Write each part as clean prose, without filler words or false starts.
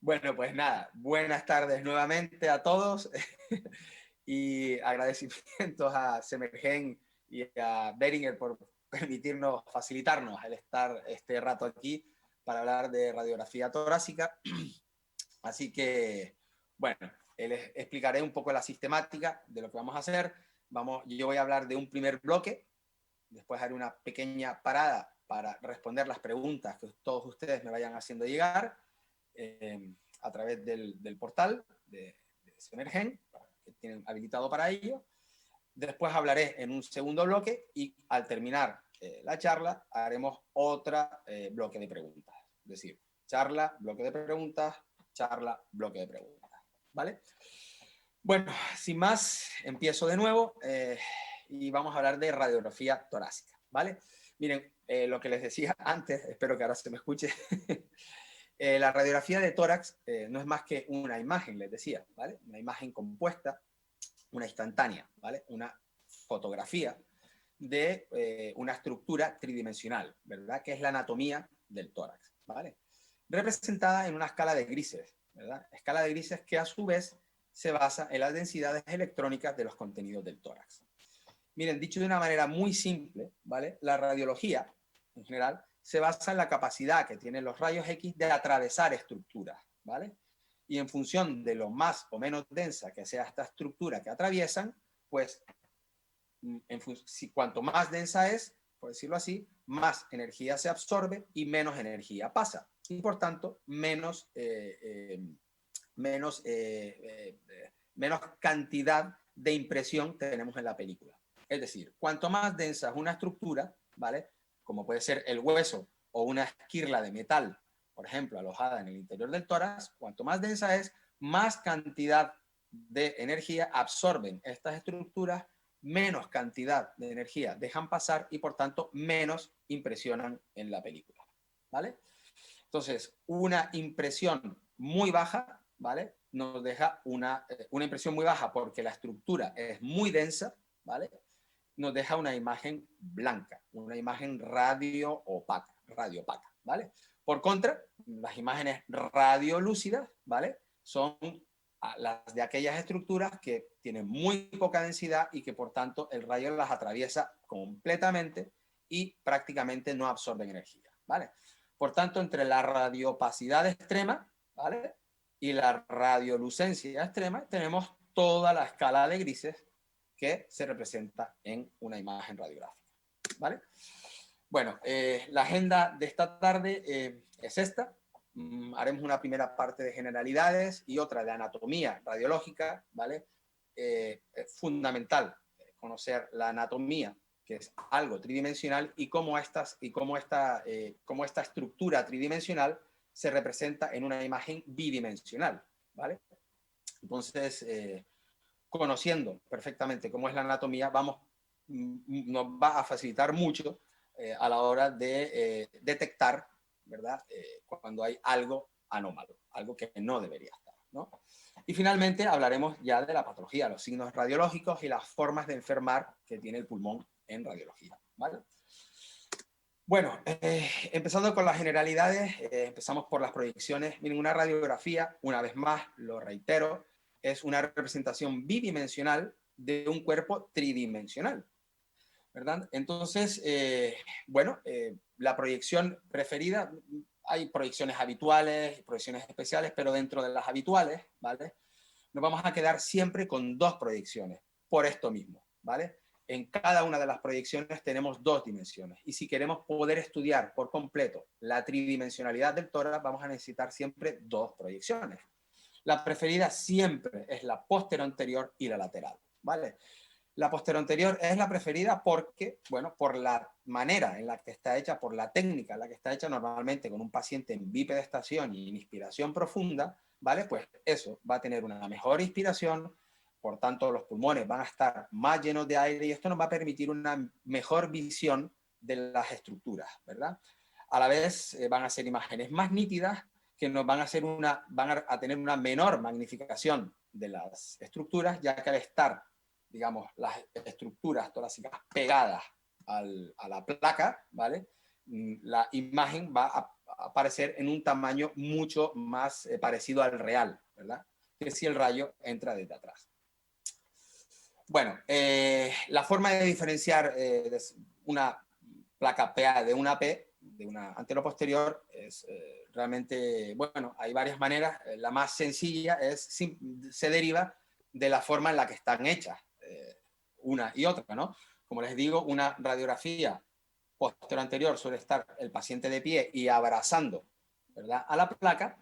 Bueno, pues nada, buenas tardes nuevamente a todos y agradecimientos a Semergen y a Beringer por permitirnos, facilitarnos el estar este rato aquí para hablar de radiografía torácica. Así que, bueno, les explicaré un poco la sistemática de lo que vamos a hacer. Yo voy a hablar de un primer bloque, después haré una pequeña parada para responder las preguntas que todos ustedes me vayan haciendo llegar a través del portal de Semergen, que tienen habilitado para ello. Después hablaré en un segundo bloque y al terminar la charla haremos otro bloque de preguntas. Es decir, charla, bloque de preguntas, charla, bloque de preguntas. ¿Vale? Bueno, sin más, empiezo de nuevo y vamos a hablar de radiografía torácica. ¿Vale? Miren, lo que les decía antes, espero que ahora se me escuche. La radiografía de tórax no es más que una imagen, les decía, ¿vale? Una imagen compuesta, una instantánea, ¿vale? Una fotografía de una estructura tridimensional, ¿verdad? Que es la anatomía del tórax, ¿vale? Representada en una escala de grises, ¿verdad? Escala de grises que a su vez se basa en las densidades electrónicas de los contenidos del tórax. Miren, dicho de una manera muy simple, ¿vale? La radiología, en general, se basa en la capacidad que tienen los rayos X de atravesar estructuras, ¿vale? Y en función de lo más o menos densa que sea esta estructura que atraviesan, pues cuanto más densa es, por decirlo así, más energía se absorbe y menos energía pasa. Y por tanto, menos cantidad de impresión tenemos en la película. Es decir, cuanto más densa es una estructura, ¿vale? Como puede ser el hueso o una esquirla de metal, por ejemplo, alojada en el interior del tórax, cuanto más densa es, más cantidad de energía absorben estas estructuras, menos cantidad de energía dejan pasar y por tanto menos impresionan en la película, ¿vale? Entonces, una impresión muy baja, ¿vale? Nos deja una impresión muy baja porque la estructura es muy densa, ¿vale? Nos deja una imagen blanca, una imagen radio-opaca, ¿vale? Por contra, las imágenes radiolúcidas, ¿vale? Son las de aquellas estructuras que tienen muy poca densidad y que por tanto el rayo las atraviesa completamente y prácticamente no absorben energía, ¿vale? Por tanto, entre la radioopacidad extrema, ¿vale? Y la radiolucencia extrema, tenemos toda la escala de grises que se representa en una imagen radiográfica, ¿vale? Bueno, la agenda de esta tarde es esta. Haremos una primera parte de generalidades y otra de anatomía radiológica, ¿vale? Es fundamental conocer la anatomía, que es algo tridimensional, y cómo esta estructura tridimensional se representa en una imagen bidimensional, ¿vale? Entonces, conociendo perfectamente cómo es la anatomía, nos va a facilitar mucho a la hora de detectar, ¿verdad? Cuando hay algo anómalo, algo que no debería estar, ¿no? Y finalmente hablaremos ya de la patología, los signos radiológicos y las formas de enfermar que tiene el pulmón en radiología, ¿vale? Bueno, empezando con las generalidades, empezamos por las proyecciones. Miren, una radiografía, una vez más, lo reitero, es una representación bidimensional de un cuerpo tridimensional, ¿verdad? Entonces, bueno, la proyección preferida, hay proyecciones habituales y proyecciones especiales, pero dentro de las habituales, ¿vale? Nos vamos a quedar siempre con dos proyecciones, por esto mismo, ¿vale? En cada una de las proyecciones tenemos dos dimensiones, y si queremos poder estudiar por completo la tridimensionalidad del tórax, vamos a necesitar siempre dos proyecciones. La preferida siempre es la posterior y la lateral, ¿vale? La posterior es la preferida porque, bueno, por la manera en la que está hecha, por la técnica en la que está hecha normalmente con un paciente en bipedestación y en inspiración profunda, ¿vale? Pues eso va a tener una mejor inspiración, por tanto los pulmones van a estar más llenos de aire y esto nos va a permitir una mejor visión de las estructuras, ¿verdad? A la vez van a ser imágenes más nítidas que nos van a tener una menor magnificación de las estructuras, ya que al estar, digamos, las estructuras torácicas pegadas a la placa, ¿vale? La imagen va a aparecer en un tamaño mucho más parecido al real, ¿verdad? Que si el rayo entra desde atrás. Bueno, la forma de diferenciar una placa PA de una P, de una anteroposterior, es realmente, bueno, hay varias maneras. La más sencilla se deriva de la forma en la que están hechas una y otra, ¿no? Como les digo, una radiografía posterior anterior suele estar el paciente de pie y abrazando, ¿verdad?, a la placa,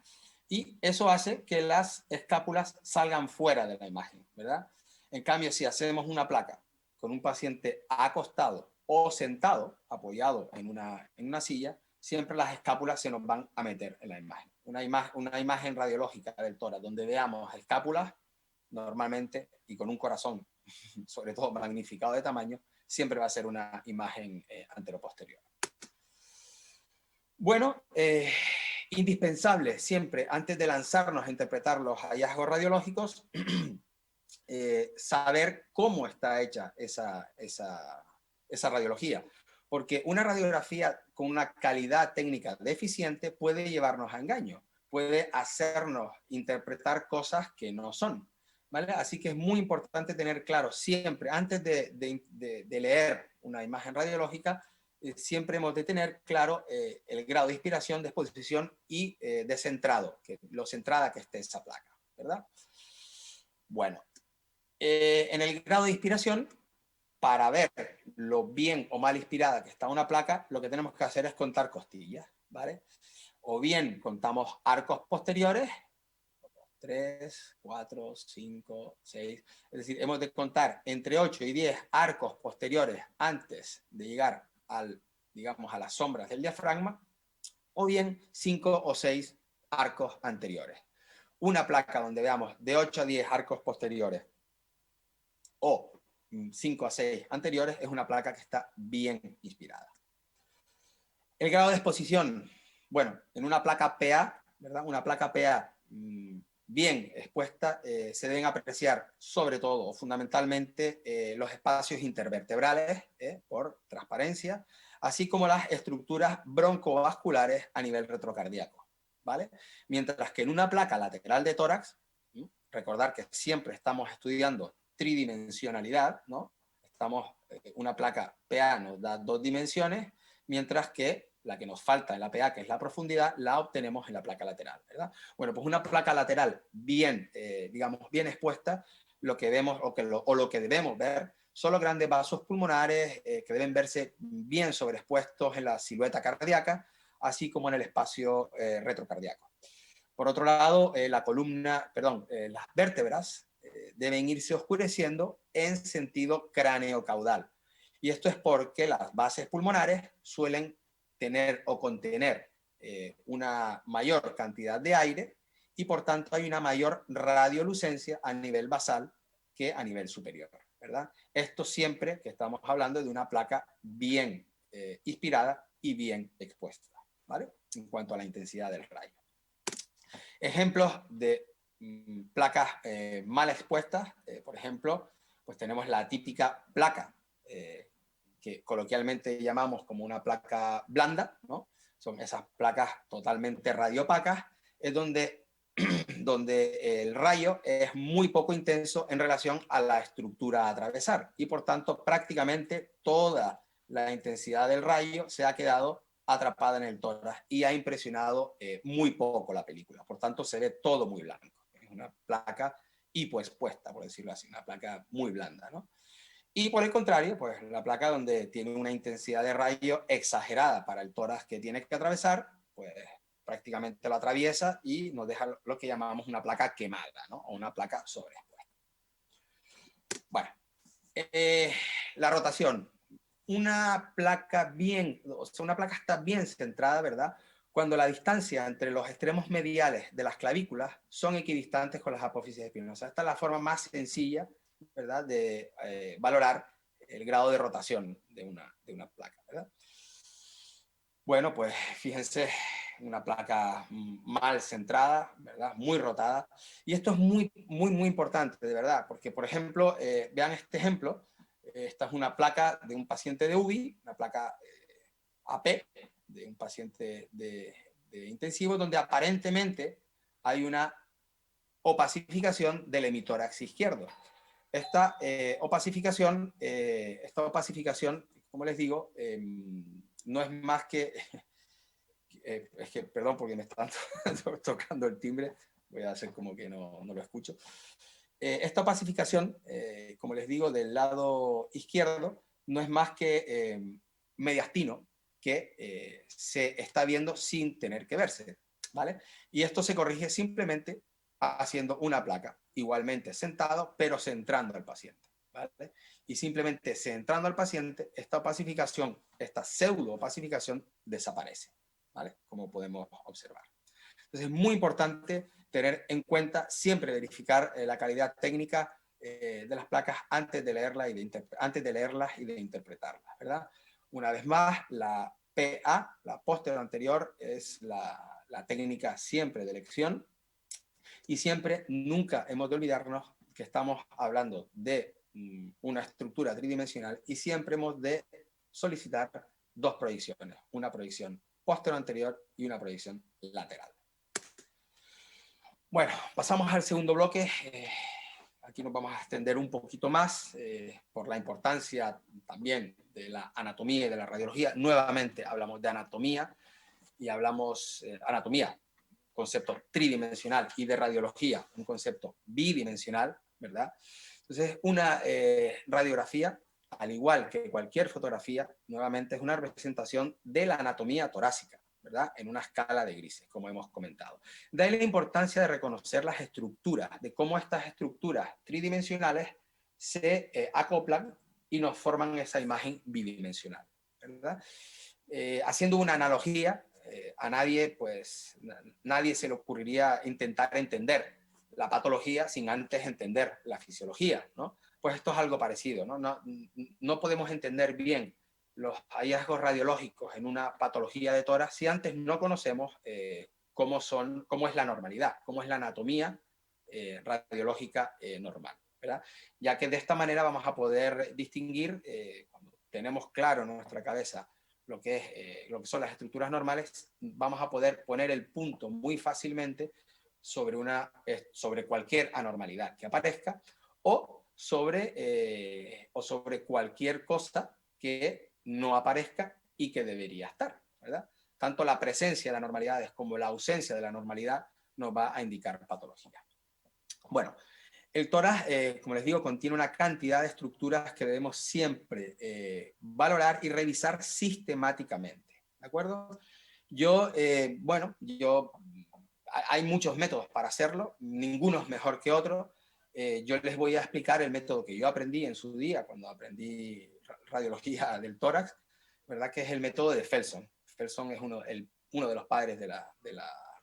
y eso hace que las escápulas salgan fuera de la imagen, ¿verdad? En cambio, si hacemos una placa con un paciente acostado o sentado, apoyado en una silla, siempre las escápulas se nos van a meter en la imagen. Una imagen radiológica del tórax donde veamos escápulas, normalmente, y con un corazón, sobre todo magnificado de tamaño, siempre va a ser una imagen anteroposterior. Bueno, indispensable siempre, antes de lanzarnos a interpretar los hallazgos radiológicos, saber cómo está hecha esa radiología. Porque una radiografía con una calidad técnica deficiente puede llevarnos a engaño, puede hacernos interpretar cosas que no son, ¿vale? Así que es muy importante tener claro siempre, antes de leer una imagen radiológica, siempre hemos de tener claro el grado de inspiración, de exposición y de centrado, lo centrada que esté esa placa, ¿verdad? Bueno, en el grado de inspiración, para ver lo bien o mal inspirada que está una placa, lo que tenemos que hacer es contar costillas, ¿vale? O bien contamos arcos posteriores, 3, 4, 5, 6, es decir, hemos de contar entre 8 y 10 arcos posteriores antes de llegar digamos, a las sombras del diafragma, o bien 5 o 6 arcos anteriores. Una placa donde veamos de 8 a 10 arcos posteriores o 5 a 6 anteriores es una placa que está bien inspirada. El grado de exposición, bueno, en una placa PA, ¿verdad? Una placa PA bien expuesta, se deben apreciar sobre todo o fundamentalmente los espacios intervertebrales por transparencia, así como las estructuras broncovasculares a nivel retrocardíaco, ¿vale? Mientras que en una placa lateral de tórax, recordar que siempre estamos estudiando tridimensionalidad, ¿no? Una placa PA nos da 2 dimensiones, mientras que la que nos falta en la PA, que es la profundidad, la obtenemos en la placa lateral, ¿verdad? Bueno, pues una placa lateral bien, digamos, bien expuesta, lo que vemos o lo que debemos ver son los grandes vasos pulmonares que deben verse bien sobreexpuestos en la silueta cardíaca, así como en el espacio retrocardíaco. Por otro lado, las vértebras deben irse oscureciendo en sentido cráneo-caudal. Y esto es porque las bases pulmonares suelen tener o contener una mayor cantidad de aire y por tanto hay una mayor radiolucencia a nivel basal que a nivel superior, ¿verdad? Esto siempre que estamos hablando de una placa bien inspirada y bien expuesta, ¿vale? En cuanto a la intensidad del rayo. Ejemplos de placas mal expuestas, por ejemplo, pues tenemos la típica placa, que coloquialmente llamamos como una placa blanda, ¿no? Son esas placas totalmente radiopacas, es donde el rayo es muy poco intenso en relación a la estructura a atravesar y por tanto prácticamente toda la intensidad del rayo se ha quedado atrapada en el tórax y ha impresionado muy poco la película. Por tanto, se ve todo muy blanco. Es una placa hipoexpuesta, por decirlo así, una placa muy blanda, ¿no? Y por el contrario, pues la placa donde tiene una intensidad de rayo exagerada para el tórax que tiene que atravesar, pues prácticamente lo atraviesa y nos deja lo que llamamos una placa quemada, ¿no? O una placa sobreexpuesta. Bueno, la rotación. Una placa está bien centrada, ¿verdad? Cuando la distancia entre los extremos mediales de las clavículas son equidistantes con las apófisis espinosas. Esta es la forma más sencilla, ¿verdad?, de valorar el grado de rotación de una placa, ¿verdad? Bueno, pues fíjense, una placa mal centrada, ¿verdad?, muy rotada. Y esto es muy, muy, muy importante, de verdad, porque, por ejemplo, vean este ejemplo. Esta es una placa de un paciente de UBI, una placa AP de un paciente intensivo, donde aparentemente hay una opacificación del hemitórax izquierdo. Esta opacificación, como les digo, no es más que... es que, perdón, porque me están tocando el timbre, voy a hacer como que no lo escucho. Esta opacificación, como les digo, del lado izquierdo, no es más que mediastino, que se está viendo sin tener que verse, ¿vale? Y esto se corrige simplemente haciendo una placa, igualmente sentado, pero centrando al paciente, ¿vale? Y simplemente centrando al paciente, esta opacificación, esta pseudo opacificación desaparece, ¿vale? Como podemos observar. Entonces es muy importante tener en cuenta, siempre verificar la calidad técnica de las placas antes de leerlas y de interpretarlas, ¿verdad? Una vez más, la PA, la posterior anterior, es la técnica siempre de elección, y siempre, nunca hemos de olvidarnos que estamos hablando de una estructura tridimensional, y siempre hemos de solicitar dos proyecciones, una proyección posterior anterior y una proyección lateral. Bueno, pasamos al segundo bloque. Aquí nos vamos a extender un poquito más por la importancia también de la anatomía y de la radiología. Nuevamente hablamos de anatomía y hablamos anatomía, concepto tridimensional, y de radiología, un concepto bidimensional, ¿verdad? Entonces, una radiografía, al igual que cualquier fotografía, nuevamente es una representación de la anatomía torácica, ¿verdad? En una escala de grises, como hemos comentado. De ahí la importancia de reconocer las estructuras, de cómo estas estructuras tridimensionales se acoplan y nos forman esa imagen bidimensional, ¿verdad? Haciendo una analogía, a nadie, pues, nadie se le ocurriría intentar entender la patología sin antes entender la fisiología, ¿no? Pues esto es algo parecido, ¿no? No podemos entender bien los hallazgos radiológicos en una patología de tórax si antes no conocemos cómo es la normalidad, cómo es la anatomía radiológica normal, ¿verdad? Ya que de esta manera vamos a poder distinguir, cuando tenemos claro en nuestra cabeza lo que son las estructuras normales, vamos a poder poner el punto muy fácilmente sobre cualquier anormalidad que aparezca, o sobre cualquier cosa que no aparezca y que debería estar, ¿verdad? Tanto la presencia de anormalidades como la ausencia de la normalidad nos va a indicar patología. Bueno, el tórax, como les digo, contiene una cantidad de estructuras que debemos siempre valorar y revisar sistemáticamente, ¿de acuerdo? Hay muchos métodos para hacerlo, ninguno es mejor que otro. Yo les voy a explicar el método que yo aprendí en su día, cuando aprendí radiología del tórax, ¿verdad? Que es el método de Felson. Felson es uno de los padres de la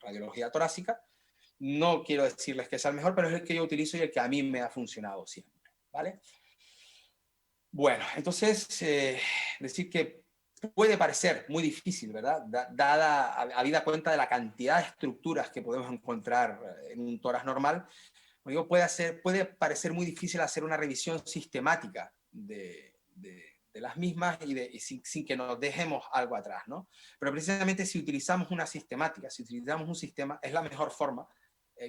radiología torácica. No quiero decirles que sea el mejor, pero es el que yo utilizo y el que a mí me ha funcionado siempre, ¿vale? Bueno, entonces, decir que puede parecer muy difícil, ¿verdad? Habida cuenta de la cantidad de estructuras que podemos encontrar en un tórax normal, digo, puede parecer muy difícil hacer una revisión sistemática de las mismas y sin que nos dejemos algo atrás, ¿no? Pero precisamente si utilizamos una sistemática, si utilizamos un sistema, es la mejor forma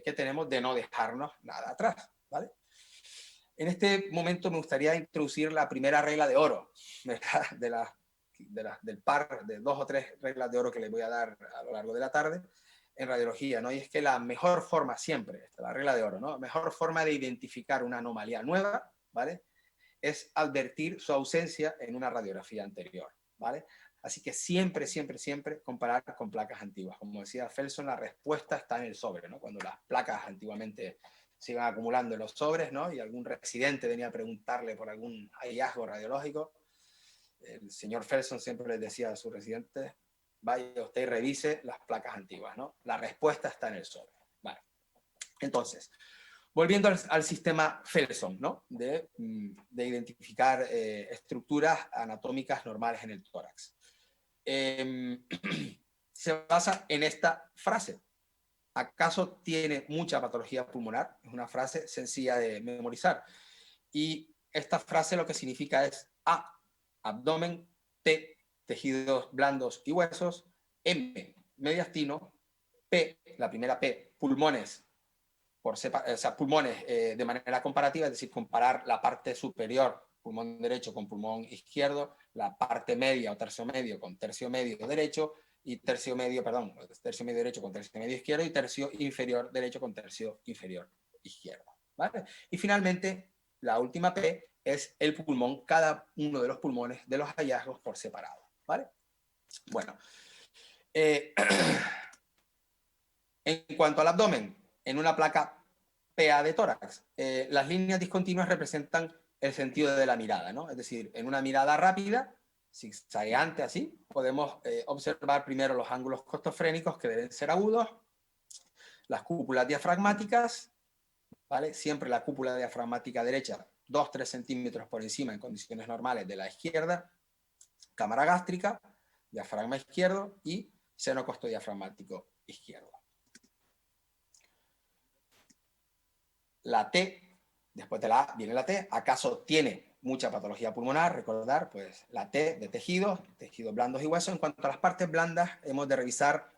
que tenemos de no dejarnos nada atrás, ¿vale? En este momento me gustaría introducir la primera regla de oro, del par de 2 o 3 reglas de oro que les voy a dar a lo largo de la tarde en radiología, ¿no? Y es que la mejor forma siempre, la regla de oro, ¿no? La mejor forma de identificar una anomalía nueva, ¿vale? Es advertir su ausencia en una radiografía anterior, ¿vale? Así que siempre, siempre, siempre comparar con placas antiguas. Como decía Felson, la respuesta está en el sobre, ¿no? Cuando las placas antiguamente se iban acumulando en los sobres, ¿no? Y algún residente venía a preguntarle por algún hallazgo radiológico, el señor Felson siempre les decía a sus residentes, vaya usted y revise las placas antiguas, ¿no? La respuesta está en el sobre. Vale. Entonces, volviendo al sistema Felson, ¿no? De identificar estructuras anatómicas normales en el tórax. Se basa en esta frase. ¿Acaso tiene mucha patología pulmonar? Es una frase sencilla de memorizar. Y esta frase lo que significa es A, abdomen, T, tejidos blandos y huesos, M, mediastino, P, la primera P, pulmones, o sea, pulmones de manera comparativa, es decir, comparar la parte superior, pulmón derecho con pulmón izquierdo, la parte media o tercio medio con tercio medio derecho, y tercio medio derecho con tercio medio izquierdo, y tercio inferior derecho con tercio inferior izquierdo, ¿vale? Y finalmente, la última P es el pulmón, cada uno de los pulmones de los hallazgos por separado, ¿vale? Bueno, en cuanto al abdomen, en una placa PA de tórax, las líneas discontinuas representan el sentido de la mirada, ¿no? Es decir, en una mirada rápida, zigzagueante así, podemos observar primero los ángulos costofrénicos, que deben ser agudos, las cúpulas diafragmáticas, ¿vale? Siempre la cúpula diafragmática derecha 2-3 centímetros por encima en condiciones normales de la izquierda, cámara gástrica, diafragma izquierdo y seno costodiafragmático izquierdo. La T, después de la A viene la T, ¿acaso tiene mucha patología pulmonar? Recordar, pues la T de tejidos blandos y huesos. En cuanto a las partes blandas, hemos de revisar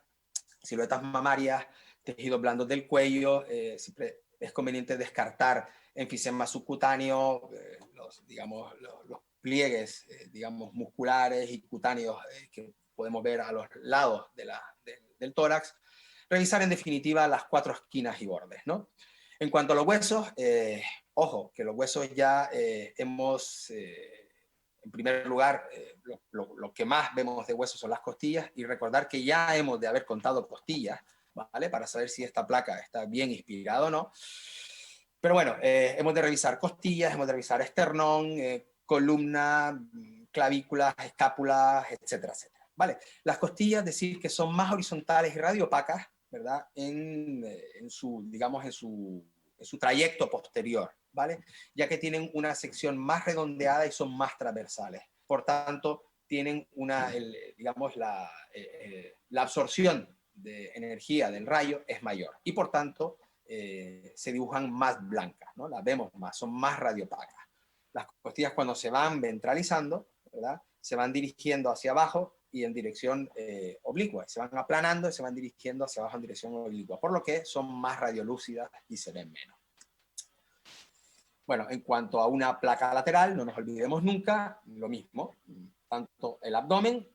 siluetas mamarias, tejidos blandos del cuello, siempre es conveniente descartar enfisema subcutáneo, los pliegues, digamos, musculares y cutáneos que podemos ver a los lados del tórax. Revisar en definitiva las 4 esquinas y bordes, ¿no? En cuanto a los huesos, ojo, que los huesos ya en primer lugar, lo que más vemos de huesos son las costillas, y recordar que ya hemos de haber contado costillas, ¿vale? Para saber si esta placa está bien inspirada o no. Pero bueno, hemos de revisar costillas, hemos de revisar esternón, columna, clavículas, escápulas, etcétera, etcétera. ¿Vale? Las costillas, decir que son más horizontales y radiopacas, ¿verdad? En su trayecto posterior, ¿vale? Ya que tienen una sección más redondeada y son más transversales. Por tanto, tienen la absorción de energía del rayo es mayor y por tanto se dibujan más blancas, ¿no? Las vemos más, son más radiopacas. Las costillas, cuando se van ventralizando, ¿verdad? Se van dirigiendo hacia abajo y en dirección oblicua, se van aplanando y se van dirigiendo hacia abajo en dirección oblicua, por lo que son más radiolúcidas y se ven menos. Bueno, en cuanto a una placa lateral, no nos olvidemos nunca, lo mismo, tanto el abdomen,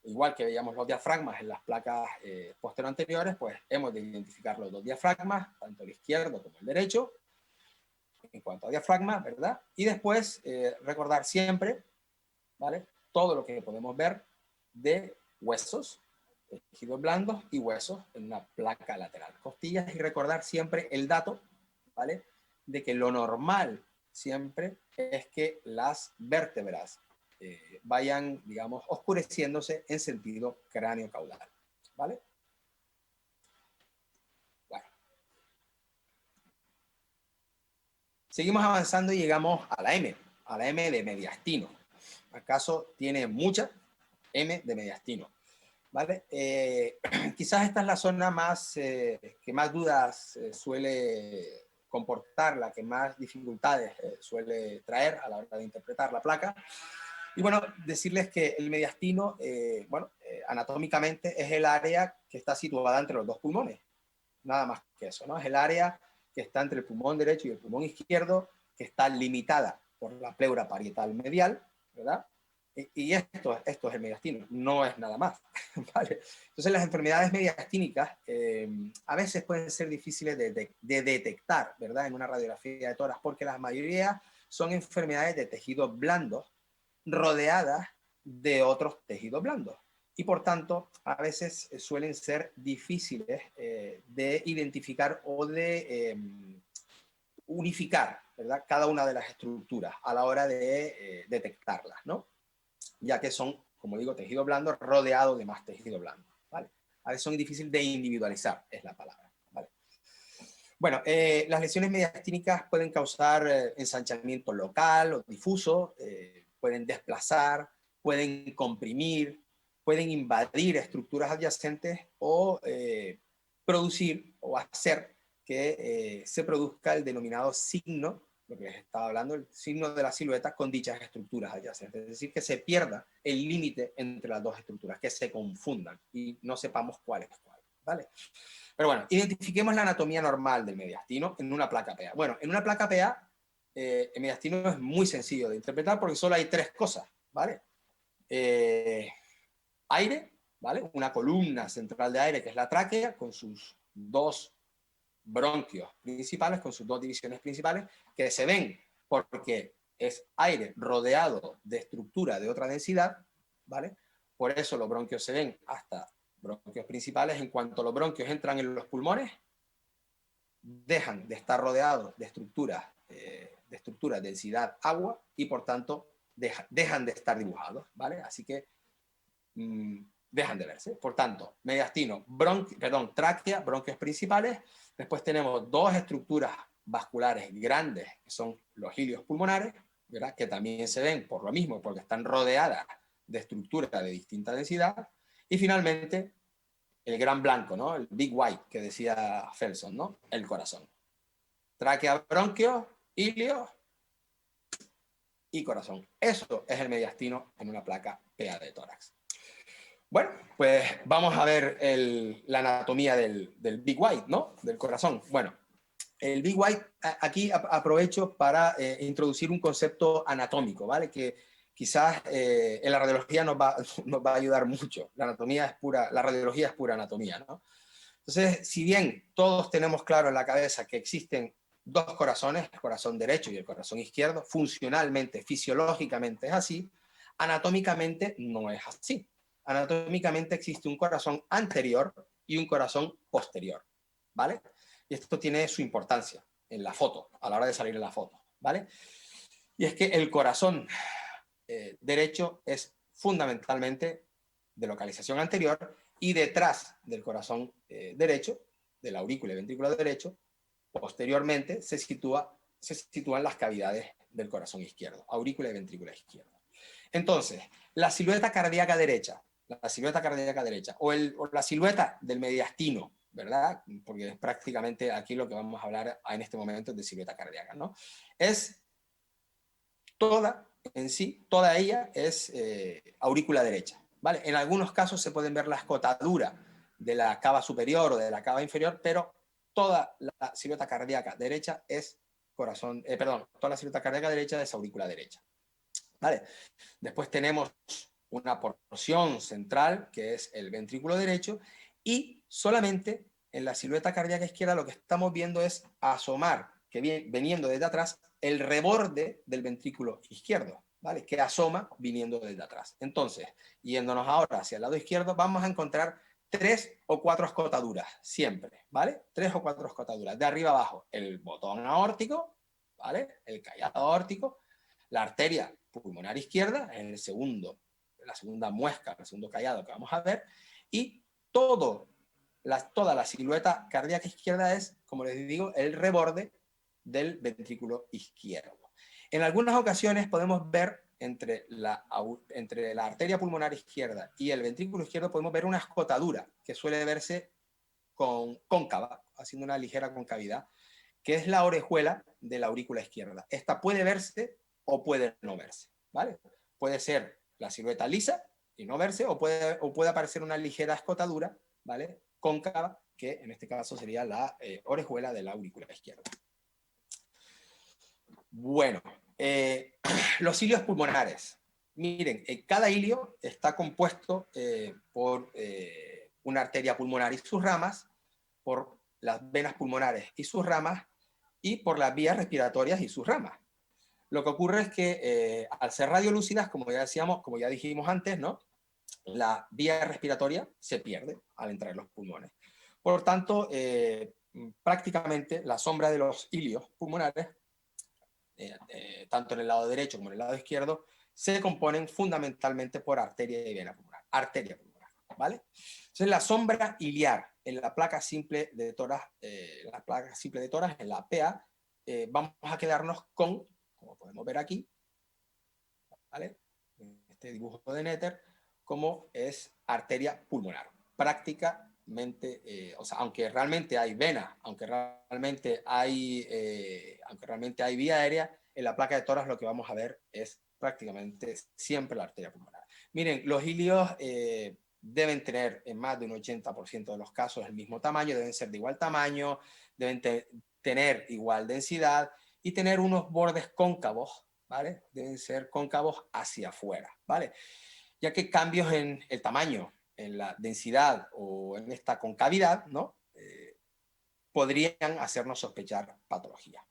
igual que veíamos los diafragmas en las placas posterior anteriores, pues hemos de identificar los 2 diafragmas, tanto el izquierdo como el derecho, en cuanto a diafragma, ¿verdad? Y después recordar siempre, ¿vale? Todo lo que podemos ver de huesos, tejidos blandos y huesos en una placa lateral, costillas, y recordar siempre el dato, ¿vale? De que lo normal siempre es que las vértebras vayan, digamos, oscureciéndose en sentido cráneo-caudal, ¿vale? Bueno. Seguimos avanzando y llegamos a la M de mediastino. ¿Acaso tiene mucha M de mediastino? ¿Vale? Quizás esta es la zona que más dudas suele comportar, la que más dificultades suele traer a la hora de interpretar la placa. Y bueno, decirles que el mediastino, anatómicamente es el área que está situada entre los 2 pulmones. Nada más que eso, ¿no? Es el área que está entre el pulmón derecho y el pulmón izquierdo, que está limitada por la pleura parietal medial, ¿verdad? Y esto es el mediastino, no es nada más, ¿vale? Entonces las enfermedades mediastínicas a veces pueden ser difíciles de detectar, ¿verdad? En una radiografía de tórax, porque la mayoría son enfermedades de tejidos blandos rodeadas de otros tejidos blandos. Y por tanto, a veces suelen ser difíciles de identificar o de unificar, ¿verdad? Cada una de las estructuras a la hora de detectarlas, ¿no? Ya que son, como digo, tejido blando rodeado de más tejido blando, ¿vale? A veces son difíciles de individualizar, es la palabra, ¿vale? Bueno, las lesiones mediastínicas pueden causar ensanchamiento local o difuso, pueden desplazar, pueden comprimir, pueden invadir estructuras adyacentes o producir o hacer que se produzca el denominado signo lo que les estaba hablando, el signo de la silueta con dichas estructuras adyacentes. Es decir, que se pierda el límite entre las dos estructuras, que se confundan y no sepamos cuál es cuál, ¿vale? Pero bueno, identifiquemos la anatomía normal del mediastino en una placa PA. Bueno, en una placa PA, el mediastino es muy sencillo de interpretar porque solo hay tres cosas, ¿vale? Aire, ¿vale? Una columna central de aire que es la tráquea con sus dos bronquios principales, con sus dos divisiones principales, que se ven porque es aire rodeado de estructura de otra densidad, ¿vale? Por eso los bronquios se ven hasta bronquios principales. En cuanto los bronquios entran en los pulmones, dejan de estar rodeados de estructuras, densidad agua, y por tanto dejan de estar dibujados, ¿vale? Así que dejan de verse. Por tanto, mediastino, tráquea, bronquios principales. Después tenemos dos estructuras vasculares grandes, que son los ilios pulmonares, ¿verdad? Que también se ven por lo mismo, porque están rodeadas de estructuras de distinta densidad. Y finalmente, el gran blanco, ¿no? El big white, que decía Felson, ¿no? El corazón. Tráquea, bronquios, ilios y corazón. Eso es el mediastino en una placa PA de tórax. Bueno, pues vamos a ver la anatomía del big white, ¿no? Del corazón. Bueno, el big white, aquí aprovecho para introducir un concepto anatómico, ¿vale? Que quizás en la radiología nos va a ayudar mucho. La radiología es pura anatomía, ¿no? Entonces, si bien todos tenemos claro en la cabeza que existen dos corazones, el corazón derecho y el corazón izquierdo, funcionalmente, fisiológicamente es así, anatómicamente no es así. Anatómicamente existe un corazón anterior y un corazón posterior, ¿vale? Y esto tiene su importancia en la foto, a la hora de salir en la foto, ¿vale? Y es que el corazón derecho es fundamentalmente de localización anterior, y detrás del corazón derecho, de la aurícula y ventrículo derecho, posteriormente se sitúan las cavidades del corazón izquierdo, aurícula y ventrícula izquierdo. Entonces, la silueta cardíaca derecha, o la silueta del mediastino, ¿verdad? Porque es prácticamente aquí lo que vamos a hablar en este momento de silueta cardíaca, ¿no? Es toda ella es aurícula derecha, ¿vale? En algunos casos se pueden ver la escotadura de la cava superior o de la cava inferior, pero toda la silueta cardíaca derecha es toda la silueta cardíaca derecha es aurícula derecha, ¿vale? Después tenemos una porción central que es el ventrículo derecho, y solamente en la silueta cardíaca izquierda lo que estamos viendo es asomar, viniendo desde atrás, el reborde del ventrículo izquierdo, ¿vale? Que asoma viniendo desde atrás. Entonces, yéndonos ahora hacia el lado izquierdo, vamos a encontrar 3 o 4 escotaduras, siempre, ¿vale? 3 o 4 escotaduras. De arriba abajo, el botón aórtico, ¿vale? El callado aórtico, la arteria pulmonar izquierda, en la segunda muesca, el segundo callado que vamos a ver, y toda la silueta cardíaca izquierda es, como les digo, el reborde del ventrículo izquierdo. En algunas ocasiones podemos ver entre la arteria pulmonar izquierda y el ventrículo izquierdo, podemos ver una escotadura que suele verse cóncava, haciendo una ligera concavidad, que es la orejuela de la aurícula izquierda. Esta puede verse o puede no verse, ¿vale? Puede ser la silueta lisa y no verse, o puede aparecer una ligera escotadura, ¿vale? Cóncava, que en este caso sería la orejuela de la aurícula izquierda. Bueno, los ilios pulmonares. Miren, cada ilio está compuesto por una arteria pulmonar y sus ramas, por las venas pulmonares y sus ramas, y por las vías respiratorias y sus ramas. Lo que ocurre es que al ser radiolúcidas, como ya dijimos antes, ¿no? La vía respiratoria se pierde al entrar en los pulmones. Por tanto, prácticamente la sombra de los ilios pulmonares, tanto en el lado derecho como en el lado izquierdo, se componen fundamentalmente por arteria y vena pulmonar. Arteria pulmonar, ¿vale? Entonces, la sombra iliar en la placa simple de tórax, en la PA, vamos a quedarnos con, como podemos ver aquí, ¿vale? Este dibujo de Netter, como es arteria pulmonar. o sea, aunque realmente hay vena, aunque realmente hay vía aérea, en la placa de tórax lo que vamos a ver es prácticamente siempre la arteria pulmonar. Miren, los ilios deben tener en más de un 80% de los casos el mismo tamaño, deben ser de igual tamaño, deben tener igual densidad y tener unos bordes cóncavos, ¿vale? Deben ser cóncavos hacia afuera, ¿vale? Ya que cambios en el tamaño, en la densidad o en esta concavidad, ¿no? Podrían hacernos sospechar patología.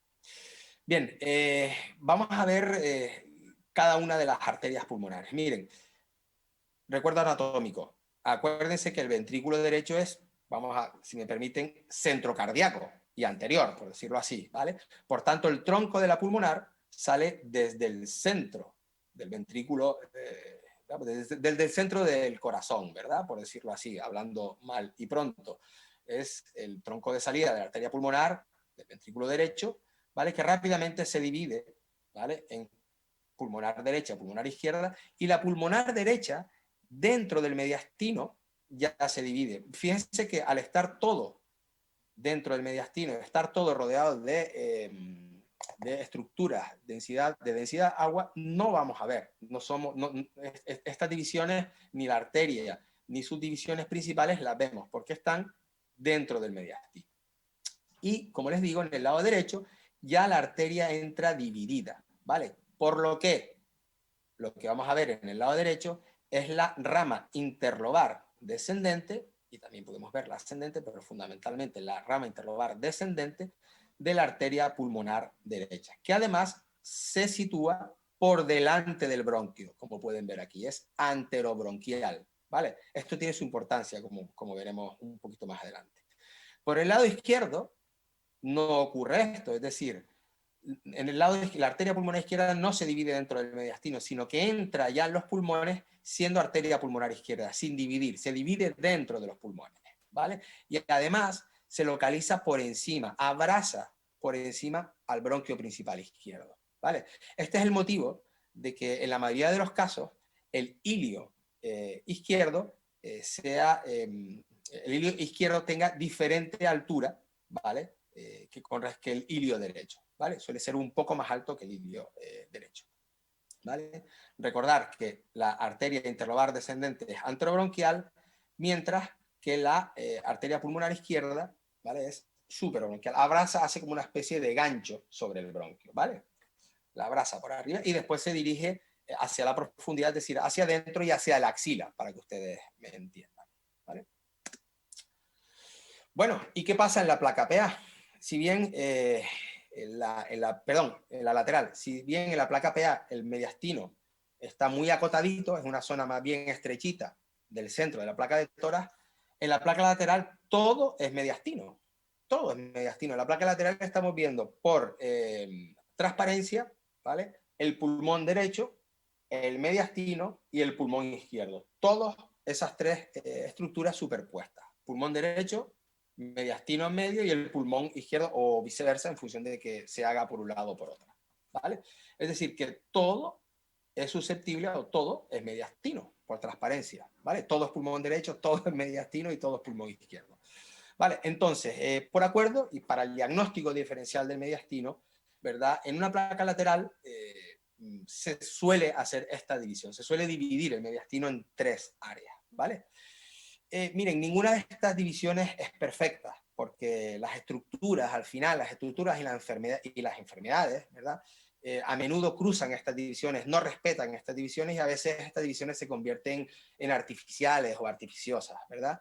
Bien, vamos a ver cada una de las arterias pulmonares. Miren, recuerdo anatómico. Acuérdense que el ventrículo derecho es, si me permiten, centrocardíaco y anterior, por decirlo así, ¿vale? Por tanto, el tronco de la pulmonar sale desde el centro del ventrículo, desde el centro del corazón, ¿verdad? Por decirlo así, hablando mal y pronto. Es el tronco de salida de la arteria pulmonar, del ventrículo derecho, ¿vale? Que rápidamente se divide, ¿vale? En pulmonar derecha, pulmonar izquierda, y la pulmonar derecha, dentro del mediastino, ya se divide. Fíjense que al estar todo dentro del mediastino, estar todo rodeado de estructuras de densidad agua, no vamos a ver. Estas divisiones, ni la arteria, ni sus divisiones principales las vemos, porque están dentro del mediastino. Y, como les digo, en el lado derecho, ya la arteria entra dividida, ¿vale? Por lo que vamos a ver en el lado derecho es la rama interlobar descendente, y también podemos ver la ascendente, pero fundamentalmente la rama interlobar descendente de la arteria pulmonar derecha, que además se sitúa por delante del bronquio, como pueden ver aquí, es anterobronquial, ¿vale? Esto tiene su importancia, como veremos un poquito más adelante. Por el lado izquierdo no ocurre esto, es decir, en el lado de la arteria pulmonar izquierda no se divide dentro del mediastino, sino que entra ya en los pulmones siendo arteria pulmonar izquierda, sin dividir, se divide dentro de los pulmones, ¿vale? Y además se localiza por encima, abraza por encima al bronquio principal izquierdo, ¿vale? Este es el motivo de que en la mayoría de los casos el ilio izquierdo el ilio izquierdo tenga diferente altura, ¿vale? Que el ilio derecho, ¿vale? Suele ser un poco más alto que el ilio derecho, ¿vale? Recordar que la arteria interlobar descendente es anterobronquial, mientras que la arteria pulmonar izquierda, ¿vale? Es superbronquial. Abraza, hace como una especie de gancho sobre el bronquio, ¿vale? La abraza por arriba y después se dirige hacia la profundidad, es decir, hacia adentro y hacia la axila, para que ustedes me entiendan, ¿vale? Bueno, ¿y qué pasa en la placa PA? Si bien en la lateral, si bien en la placa PA el mediastino está muy acotadito, es una zona más bien estrechita del centro de la placa de tórax, en la placa lateral todo es mediastino. Todo es mediastino. En la placa lateral estamos viendo por transparencia, ¿vale? El pulmón derecho, el mediastino y el pulmón izquierdo. Todas esas tres estructuras superpuestas. Pulmón derecho, mediastino en medio y el pulmón izquierdo, o viceversa, en función de que se haga por un lado o por otro, ¿vale? Es decir, que todo es susceptible o todo es mediastino, por transparencia, ¿vale? Todo es pulmón derecho, todo es mediastino y todo es pulmón izquierdo. Vale, entonces, por acuerdo y para el diagnóstico diferencial del mediastino, ¿verdad? En una placa lateral se suele hacer esta división, se suele dividir el mediastino en tres áreas, ¿vale? Miren, ninguna de estas divisiones es perfecta, porque las estructuras, al final, las estructuras y las enfermedades, ¿verdad? A menudo cruzan estas divisiones, no respetan estas divisiones y a veces estas divisiones se convierten en artificiales o artificiosas, ¿verdad?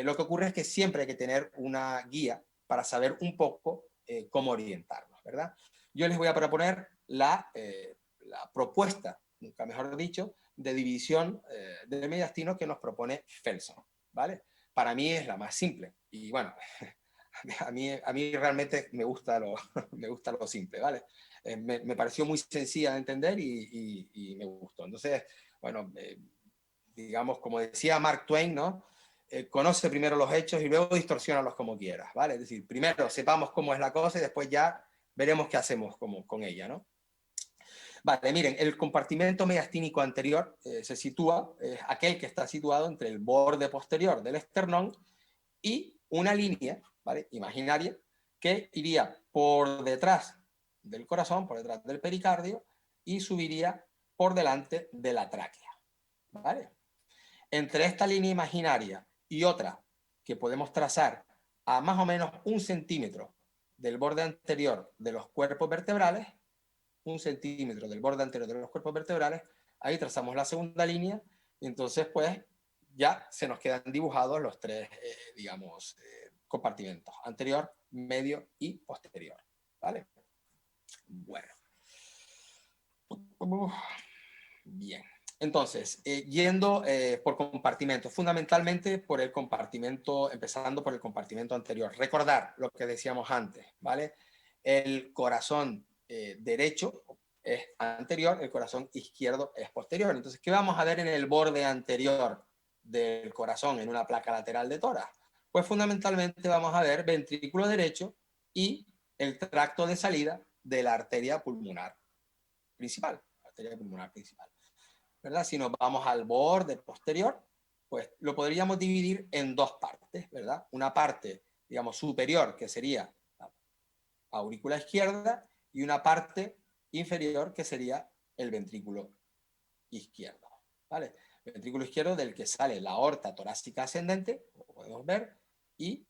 Lo que ocurre es que siempre hay que tener una guía para saber un poco cómo orientarnos, ¿verdad? Yo les voy a proponer la propuesta, nunca mejor dicho, de división del mediastino que nos propone Felson, ¿vale? Para mí es la más simple y bueno, a mí realmente me gusta me gusta lo simple, ¿vale? Me pareció muy sencilla de entender y me gustó. Entonces, bueno, digamos, como decía Mark Twain, ¿no? Conoce primero los hechos y luego distorsiónalos como quieras, ¿vale? Es decir, primero sepamos cómo es la cosa y después ya veremos qué hacemos con ella, ¿no? Vale, miren, el compartimento mediastínico anterior se sitúa, es aquel que está situado entre el borde posterior del esternón y una línea, ¿vale?, imaginaria, que iría por detrás del corazón, por detrás del pericardio, y subiría por delante de la tráquea, ¿vale? Entre esta línea imaginaria y otra que podemos trazar a más o menos 1 centímetro del borde anterior de los cuerpos vertebrales, 1 centímetro del borde anterior de los cuerpos vertebrales, ahí trazamos la segunda línea, y entonces pues ya se nos quedan dibujados los tres, digamos, compartimentos, anterior, medio y posterior, ¿vale? Bueno. Bien. Entonces, yendo por compartimentos, fundamentalmente por el compartimento, empezando por el compartimento anterior. Recordar lo que decíamos antes, ¿vale? El corazón derecho es anterior, el corazón izquierdo es posterior. Entonces, ¿qué vamos a ver en el borde anterior del corazón en una placa lateral de tórax? Pues fundamentalmente vamos a ver ventrículo derecho y el tracto de salida de la arteria pulmonar principal, arteria pulmonar principal, ¿verdad? Si nos vamos al borde posterior, pues lo podríamos dividir en dos partes, ¿verdad? Una parte, digamos, superior, que sería la aurícula izquierda, y una parte inferior, que sería el ventrículo izquierdo, ¿vale? El ventrículo izquierdo del que sale la aorta torácica ascendente, como podemos ver, y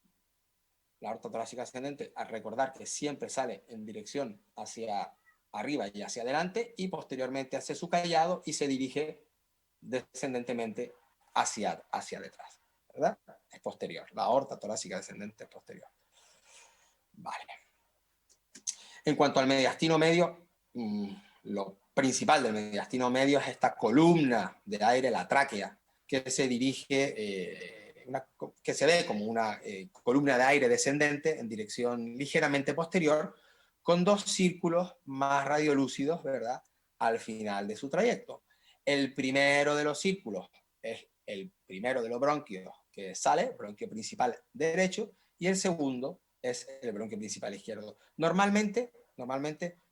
la aorta torácica ascendente, a recordar que siempre sale en dirección hacia arriba y hacia adelante, y posteriormente hace su callado y se dirige descendentemente hacia detrás, ¿verdad? Es posterior, la aorta torácica descendente es posterior. Vale. En cuanto al mediastino medio, lo principal del mediastino medio es esta columna de aire, la tráquea, que se dirige, que se ve como una columna de aire descendente en dirección ligeramente posterior, con dos círculos más radiolúcidos, ¿verdad?, al final de su trayecto. El primero de los círculos es el primero de los bronquios que sale, bronquio principal derecho, y el segundo es el bronquio principal izquierdo. Normalmente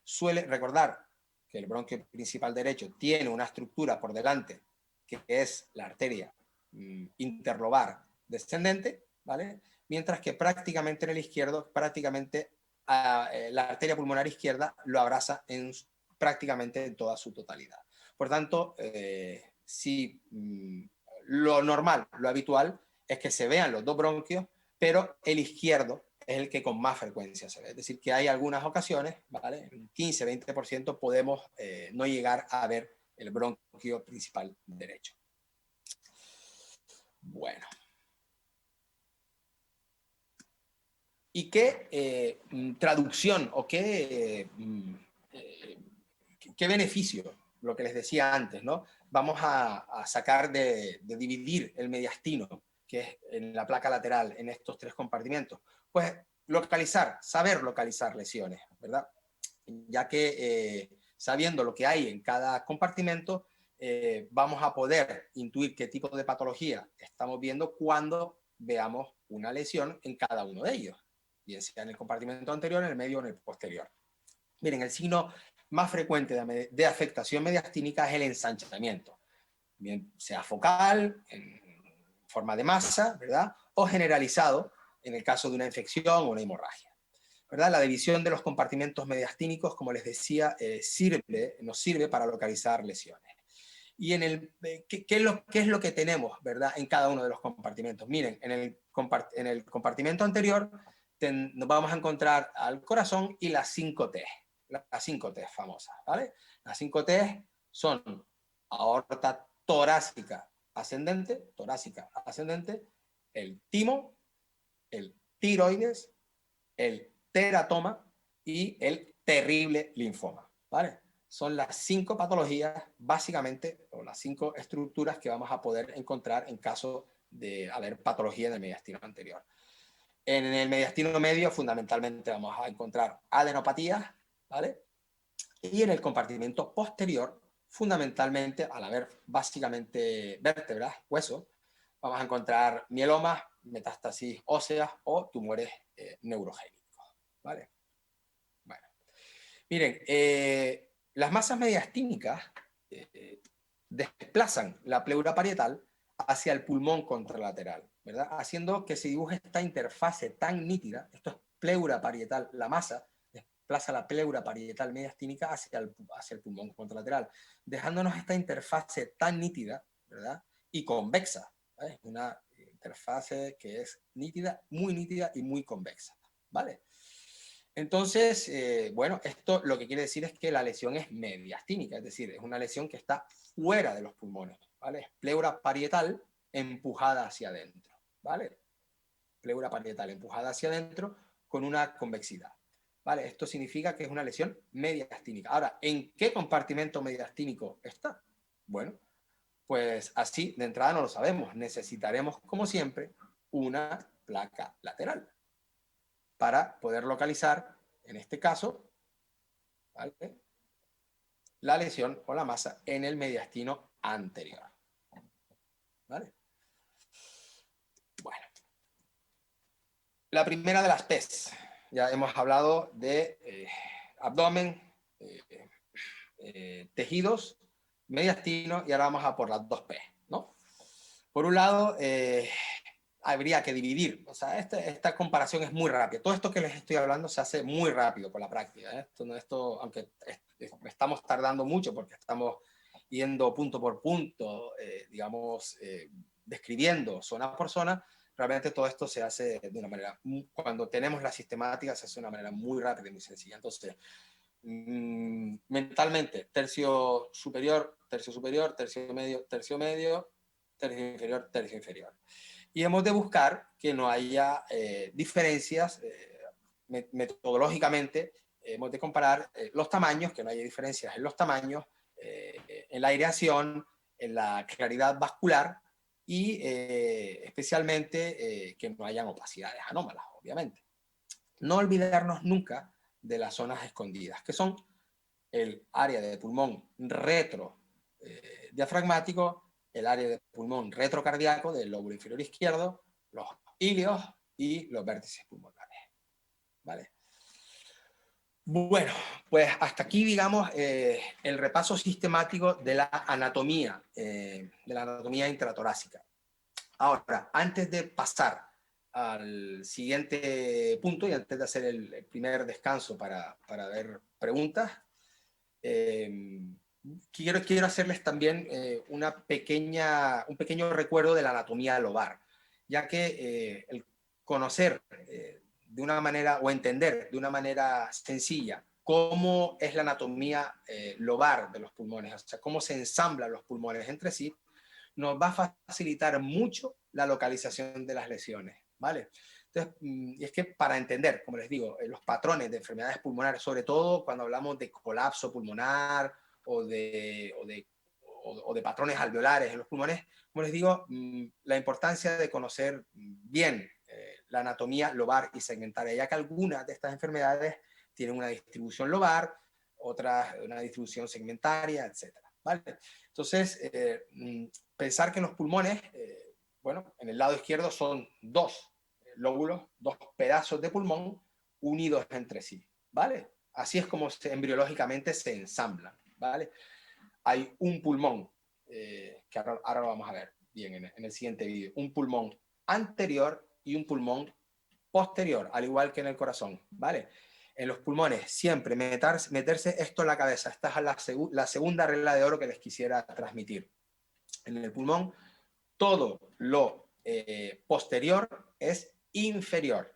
suele recordar que el bronquio principal derecho tiene una estructura por delante que es la arteria interlobar descendente, ¿vale? Mientras que prácticamente en el izquierdo, la arteria pulmonar izquierda lo abraza prácticamente en toda su totalidad. Por tanto, si lo normal, lo habitual, es que se vean los dos bronquios, pero el izquierdo es el que con más frecuencia se ve. Es decir, que hay algunas ocasiones, ¿vale?, en 15-20% podemos no llegar a ver el bronquio principal derecho. Bueno. ¿Y qué traducción o qué beneficio, lo que les decía antes, ¿no?, vamos a sacar de dividir el mediastino, que es en la placa lateral, en estos tres compartimentos? Pues saber localizar lesiones, ¿verdad? Ya que sabiendo lo que hay en cada compartimento, vamos a poder intuir qué tipo de patología estamos viendo cuando veamos una lesión en cada uno de ellos, bien sea en el compartimento anterior, en el medio o en el posterior. Miren, el signo más frecuente de afectación mediastínica es el ensanchamiento, bien sea focal, en forma de masa, ¿verdad?, o generalizado en el caso de una infección o una hemorragia, ¿verdad? La división de los compartimentos mediastínicos, como les decía, nos sirve para localizar lesiones. ¿Y qué es lo que tenemos, ¿verdad?, en cada uno de los compartimentos? Miren, en el compartimento anterior nos vamos a encontrar al corazón y las 5 T. Las 5 T famosas, ¿vale? Las 5 T son aorta torácica ascendente, el timo, el tiroides, el teratoma y el terrible linfoma, ¿vale? Son las 5 patologías, básicamente, o las 5 estructuras que vamos a poder encontrar en caso de haber patología en el mediastino anterior. En el mediastino medio, fundamentalmente, vamos a encontrar adenopatías, ¿vale? Y en el compartimento posterior, fundamentalmente, al haber básicamente vértebras, huesos, vamos a encontrar mielomas, metástasis óseas o tumores neurogénicos, ¿vale? Bueno, miren, las masas mediastínicas desplazan la pleura parietal hacia el pulmón contralateral, ¿verdad? Haciendo que se dibuje esta interfase tan nítida. Esto es pleura parietal, la masa desplaza la pleura parietal mediastínica hacia el pulmón contralateral, dejándonos esta interfase tan nítida, ¿verdad? Y convexa, ¿vale? Una interfase que es nítida y muy convexa, ¿vale? Entonces, bueno, esto lo que quiere decir es que la lesión es mediastínica, es decir, es una lesión que está fuera de los pulmones, ¿vale? Es pleura parietal empujada hacia adentro, ¿vale? Pleura parietal empujada hacia adentro con una convexidad, ¿vale? Esto significa que es una lesión mediastínica. Ahora, ¿en qué compartimento mediastínico está? Bueno, pues así de entrada no lo sabemos. Necesitaremos, como siempre, una placa lateral para poder localizar, en este caso, ¿vale?, la lesión o la masa en el mediastino anterior. ¿Vale? Bueno. La primera de las P's. Ya hemos hablado de abdomen, tejidos, mediastino, y ahora vamos a por las dos P, ¿no? Por un lado, habría que dividir. O sea, esta comparación es muy rápida. Todo esto que les estoy hablando se hace muy rápido con la práctica, ¿eh? Aunque estamos tardando mucho porque estamos yendo punto por punto, digamos, describiendo zona por zona, realmente todo esto se hace de una manera, cuando tenemos la sistemática, se hace de una manera muy rápida y muy sencilla. Entonces, mentalmente, tercio superior, tercio superior, tercio medio, tercio medio, tercio inferior, tercio inferior. Y hemos de buscar que no haya diferencias metodológicamente. Hemos de comparar los tamaños, que no haya diferencias en los tamaños, en la aireación, en la claridad vascular y especialmente que no hayan opacidades anómalas, obviamente. No olvidarnos nunca de las zonas escondidas, que son el área de pulmón retro diafragmático, el área de pulmón retrocardíaco del lóbulo inferior izquierdo, los ilios y los vértices pulmonares. ¿Vale? Bueno, pues hasta aquí, digamos, el repaso sistemático de la anatomía intratorácica. Ahora, antes de pasar al siguiente punto y antes de hacer el primer descanso para ver preguntas, quiero hacerles también un pequeño recuerdo de la anatomía lobar, ya que el conocer de una manera, o entender de una manera sencilla, cómo es la anatomía lobar de los pulmones, o sea, cómo se ensamblan los pulmones entre sí, nos va a facilitar mucho la localización de las lesiones, ¿vale? Entonces, y es que para entender, como les digo, los patrones de enfermedades pulmonares, sobre todo cuando hablamos de colapso pulmonar o de patrones alveolares en los pulmones, como les digo, la importancia de conocer bien la anatomía lobar y segmentaria, ya que algunas de estas enfermedades tienen una distribución lobar, otras una distribución segmentaria, etc. ¿Vale? Entonces, pensar que en los pulmones, bueno, en el lado izquierdo son dos lóbulos, dos pedazos de pulmón unidos entre sí, ¿vale? Así es como embriológicamente se ensamblan, ¿vale? Hay un pulmón, que ahora lo vamos a ver bien en el siguiente vídeo, un pulmón anterior y un pulmón posterior, al igual que en el corazón, ¿vale? En los pulmones siempre meterse esto en la cabeza. Esta es la segunda regla de oro que les quisiera transmitir. En el pulmón, todo lo posterior es inferior,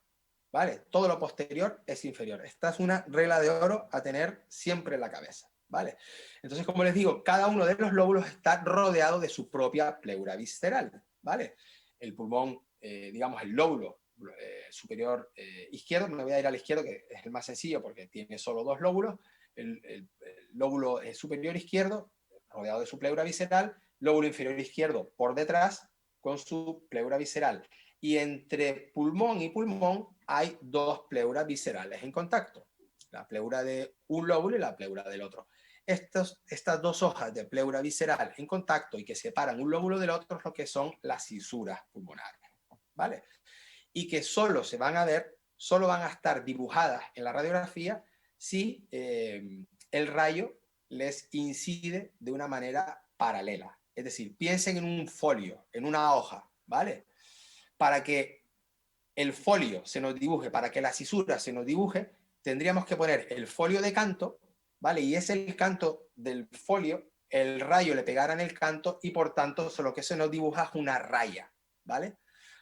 ¿vale? Todo lo posterior es inferior. Esta es una regla de oro a tener siempre en la cabeza, ¿vale? Entonces, como les digo, cada uno de los lóbulos está rodeado de su propia pleura visceral, ¿vale? El pulmón, digamos, el lóbulo superior izquierdo, me voy a ir al izquierdo, que es el más sencillo porque tiene solo dos lóbulos, el lóbulo superior izquierdo, rodeado de su pleura visceral, lóbulo inferior izquierdo por detrás, con su pleura visceral. Y entre pulmón y pulmón hay dos pleuras viscerales en contacto, la pleura de un lóbulo y la pleura del otro. Estas dos hojas de pleura visceral en contacto y que separan un lóbulo del otro es lo que son las cisuras pulmonares, ¿vale? Y que solo van a estar dibujadas en la radiografía si el rayo les incide de una manera paralela. Es decir, piensen en un folio, en una hoja, ¿vale? Para que el folio se nos dibuje, para que la cisura se nos dibuje, tendríamos que poner el folio de canto, ¿vale? Y es el canto del folio, el rayo le pegará en el canto y por tanto lo que se nos dibuja es una raya, ¿vale?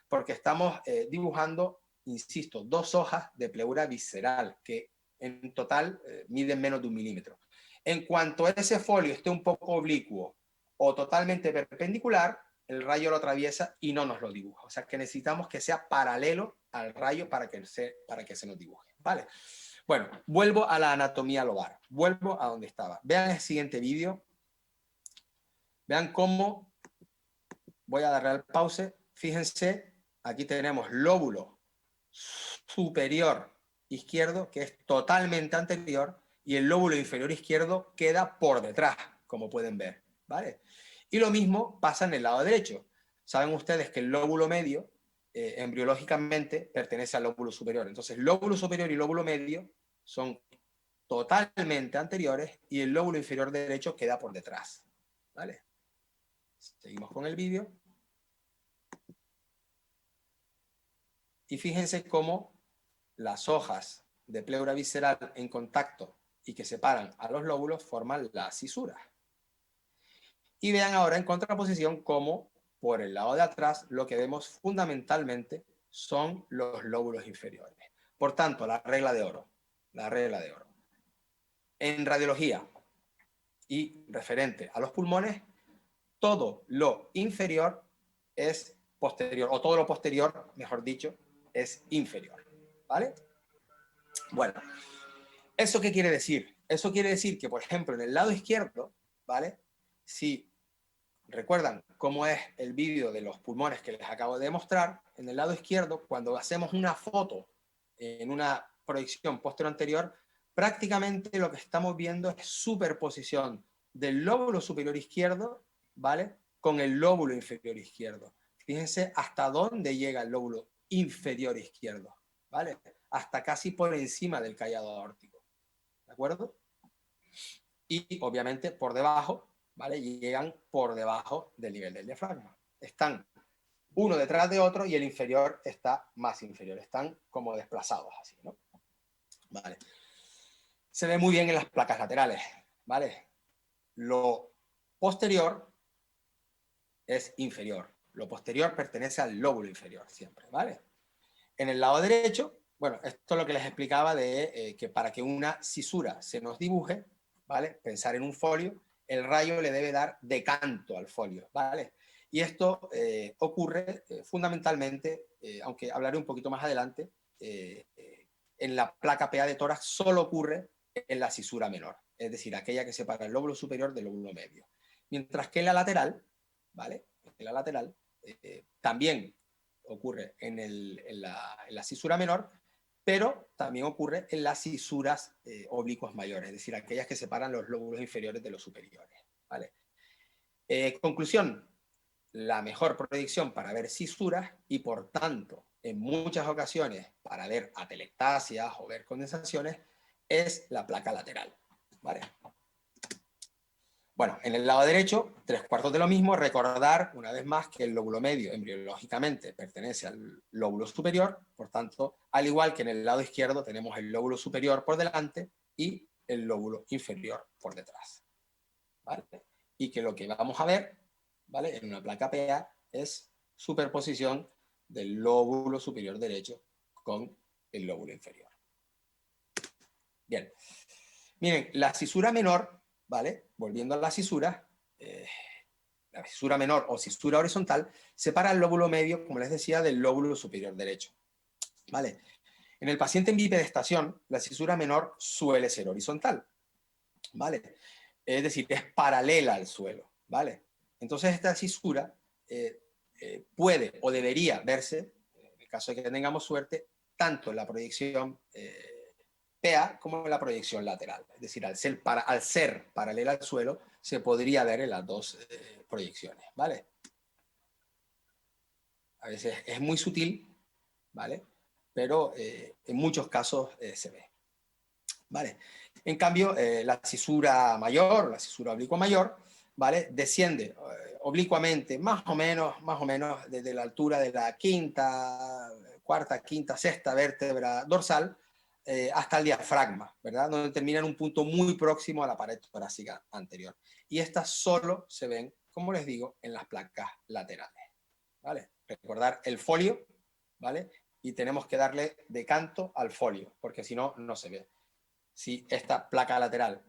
Porque estamos dibujando, insisto, 2 hojas de pleura visceral que en total miden menos de 1 milímetro. En cuanto ese folio esté un poco oblicuo o totalmente perpendicular, el rayo lo atraviesa y no nos lo dibuja. O sea que necesitamos que sea paralelo al rayo para que se nos dibuje. ¿Vale? Bueno, vuelvo a la anatomía lobar. Vuelvo a donde estaba. Vean el siguiente vídeo. Vean cómo, voy a darle al pause. Fíjense, aquí tenemos lóbulo superior izquierdo, que es totalmente anterior, y el lóbulo inferior izquierdo queda por detrás, como pueden ver. ¿Vale? Y lo mismo pasa en el lado derecho. Saben ustedes que el lóbulo medio, embriológicamente, pertenece al lóbulo superior. Entonces, lóbulo superior y lóbulo medio son totalmente anteriores y el lóbulo inferior derecho queda por detrás. ¿Vale? Seguimos con el vídeo. Y fíjense cómo las hojas de pleura visceral en contacto y que separan a los lóbulos forman la cisura. Y vean ahora en contraposición cómo por el lado de atrás lo que vemos fundamentalmente son los lóbulos inferiores. Por tanto, la regla de oro. La regla de oro. En radiología y referente a los pulmones, todo lo inferior es posterior, o todo lo posterior, mejor dicho, es inferior. ¿Vale? Bueno, ¿eso qué quiere decir? Eso quiere decir que, por ejemplo, en el lado izquierdo, ¿vale? Si recuerdan cómo es el vídeo de los pulmones que les acabo de mostrar, en el lado izquierdo, cuando hacemos una foto en una proyección posterior-anterior, prácticamente lo que estamos viendo es superposición del lóbulo superior izquierdo, ¿vale? Con el lóbulo inferior izquierdo. Fíjense hasta dónde llega el lóbulo inferior izquierdo, ¿vale? Hasta casi por encima del callado aórtico, ¿de acuerdo? Y obviamente por debajo, ¿vale? Llegan por debajo del nivel del diafragma. Están uno detrás de otro y el inferior está más inferior. Están como desplazados así, ¿no? Vale. Se ve muy bien en las placas laterales, ¿vale? Lo posterior es inferior. Lo posterior pertenece al lóbulo inferior siempre, ¿vale? En el lado derecho, bueno, esto es lo que les explicaba de que para que una cisura se nos dibuje, ¿vale? Pensar en un folio, el rayo le debe dar decanto al folio, ¿vale? Y esto ocurre fundamentalmente, aunque hablaré un poquito más adelante, en la placa PA de tórax solo ocurre en la cisura menor, es decir, aquella que separa el lóbulo superior del lóbulo medio. Mientras que en la lateral, ¿vale? En la lateral también ocurre en la cisura menor, pero también ocurre en las cisuras oblicuas mayores, es decir, aquellas que separan los lóbulos inferiores de los superiores. ¿Vale? Conclusión, la mejor predicción para ver cisuras y por tanto en muchas ocasiones para ver atelectasias o ver condensaciones es la placa lateral. ¿Vale? Bueno, en el lado derecho, 3/4 de lo mismo, recordar una vez más que el lóbulo medio embriológicamente pertenece al lóbulo superior, por tanto, al igual que en el lado izquierdo tenemos el lóbulo superior por delante y el lóbulo inferior por detrás. ¿Vale? Y que lo que vamos a ver, ¿vale? En una placa PA es superposición del lóbulo superior derecho con el lóbulo inferior. Bien. Miren, la cisura menor, ¿vale? Volviendo a la cisura menor o cisura horizontal, separa el lóbulo medio, como les decía, del lóbulo superior derecho. ¿Vale? En el paciente en bipedestación, la cisura menor suele ser horizontal. ¿Vale? Es decir, es paralela al suelo. ¿Vale? Entonces esta cisura puede o debería verse, en el caso de que tengamos suerte, tanto en la proyección PA como en la proyección lateral. Es decir, al ser paralela al suelo, se podría ver en las dos proyecciones, ¿vale? A veces es muy sutil, ¿vale? Pero en muchos casos se ve. ¿vale? En cambio, la cisura mayor, la cisura oblicua mayor, ¿vale? Desciende oblicuamente, más o menos desde la altura de la cuarta, quinta, sexta vértebra dorsal hasta el diafragma, ¿verdad? Donde termina en un punto muy próximo a la pared torácica anterior. Y estas solo se ven, como les digo, en las placas laterales, ¿vale? Recordar el folio, ¿vale? Y tenemos que darle de canto al folio, porque si no, no se ve. Si esta placa lateral,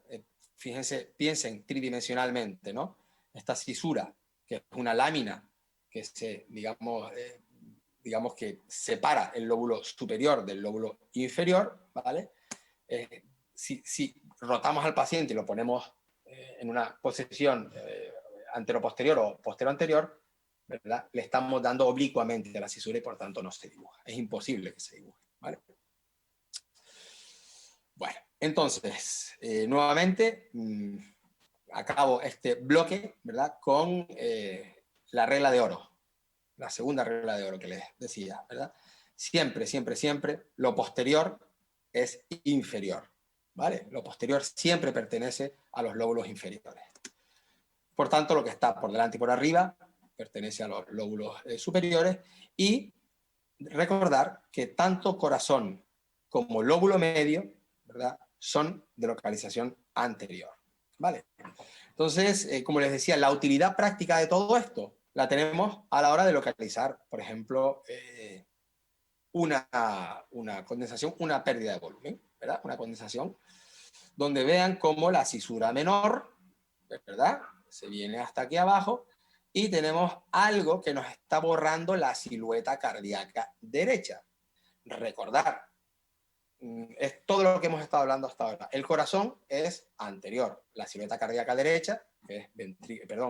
fíjense, piensen tridimensionalmente, ¿no? Esta cisura, que es una lámina que se, digamos que separa el lóbulo superior del lóbulo inferior, ¿vale? Si rotamos al paciente y lo ponemos en una posición anteroposterior o posterior-anterior, ¿verdad? Le estamos dando oblicuamente a la cisura y por tanto no se dibuja. Es imposible que se dibuje, ¿vale? Bueno, entonces, nuevamente, acabo este bloque, ¿verdad? Con la regla de oro, la segunda regla de oro que les decía, ¿verdad? Siempre, siempre, siempre, lo posterior es inferior, ¿vale? Lo posterior siempre pertenece a los lóbulos inferiores. Por tanto, lo que está por delante y por arriba pertenece a los lóbulos superiores, y recordar que tanto corazón como lóbulo medio, ¿verdad?, son de localización anterior, ¿vale? Entonces, como les decía, la utilidad práctica de todo esto la tenemos a la hora de localizar, por ejemplo, una condensación, una pérdida de volumen, ¿verdad? Una condensación donde vean cómo la cisura menor, ¿verdad?, se viene hasta aquí abajo y tenemos algo que nos está borrando la silueta cardíaca derecha. Recordar, es todo lo que hemos estado hablando hasta ahora. El corazón es anterior, la silueta cardíaca derecha, que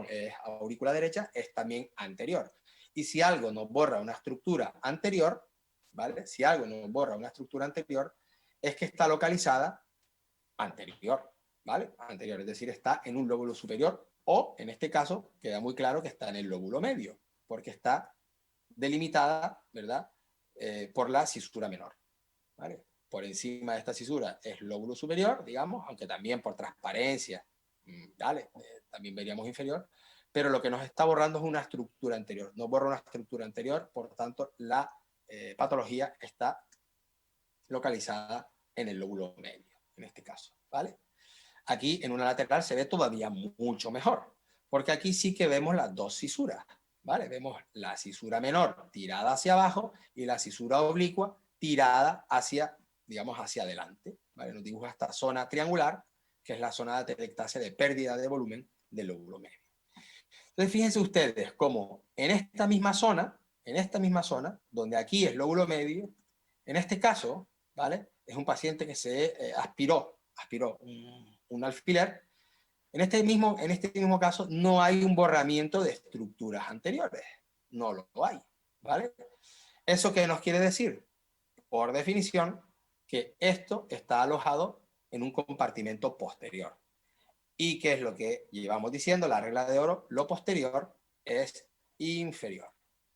es aurícula derecha, es también anterior. Y si algo nos borra una estructura anterior, ¿vale? Si algo nos borra una estructura anterior, es que está localizada anterior, ¿vale? Anterior, es decir, está en un lóbulo superior, o en este caso queda muy claro que está en el lóbulo medio, porque está delimitada, ¿verdad?, por la cisura menor, ¿vale? Por encima de esta cisura es lóbulo superior, digamos, aunque también por transparencia, ¿vale?, también veríamos inferior, pero lo que nos está borrando es una estructura anterior. Nos borra una estructura anterior, por tanto, la patología está localizada en el lóbulo medio, en este caso, ¿vale? Aquí en una lateral se ve todavía mucho mejor, porque aquí sí que vemos las dos cisuras, ¿vale? Vemos la cisura menor tirada hacia abajo y la cisura oblicua tirada hacia, digamos, hacia adelante, ¿vale? Nos dibuja esta zona triangular, que es la zona de atelectasia, de pérdida de volumen del lóbulo medio. Entonces, fíjense ustedes cómo en esta misma zona, donde aquí es lóbulo medio, en este caso, ¿vale?, es un paciente que se aspiró un alfiler. En este mismo caso no hay un borramiento de estructuras anteriores, no lo hay, ¿vale? ¿Eso qué nos quiere decir? Por definición, que esto está alojado en un compartimento posterior. ¿Y qué es lo que llevamos diciendo? La regla de oro, lo posterior es inferior,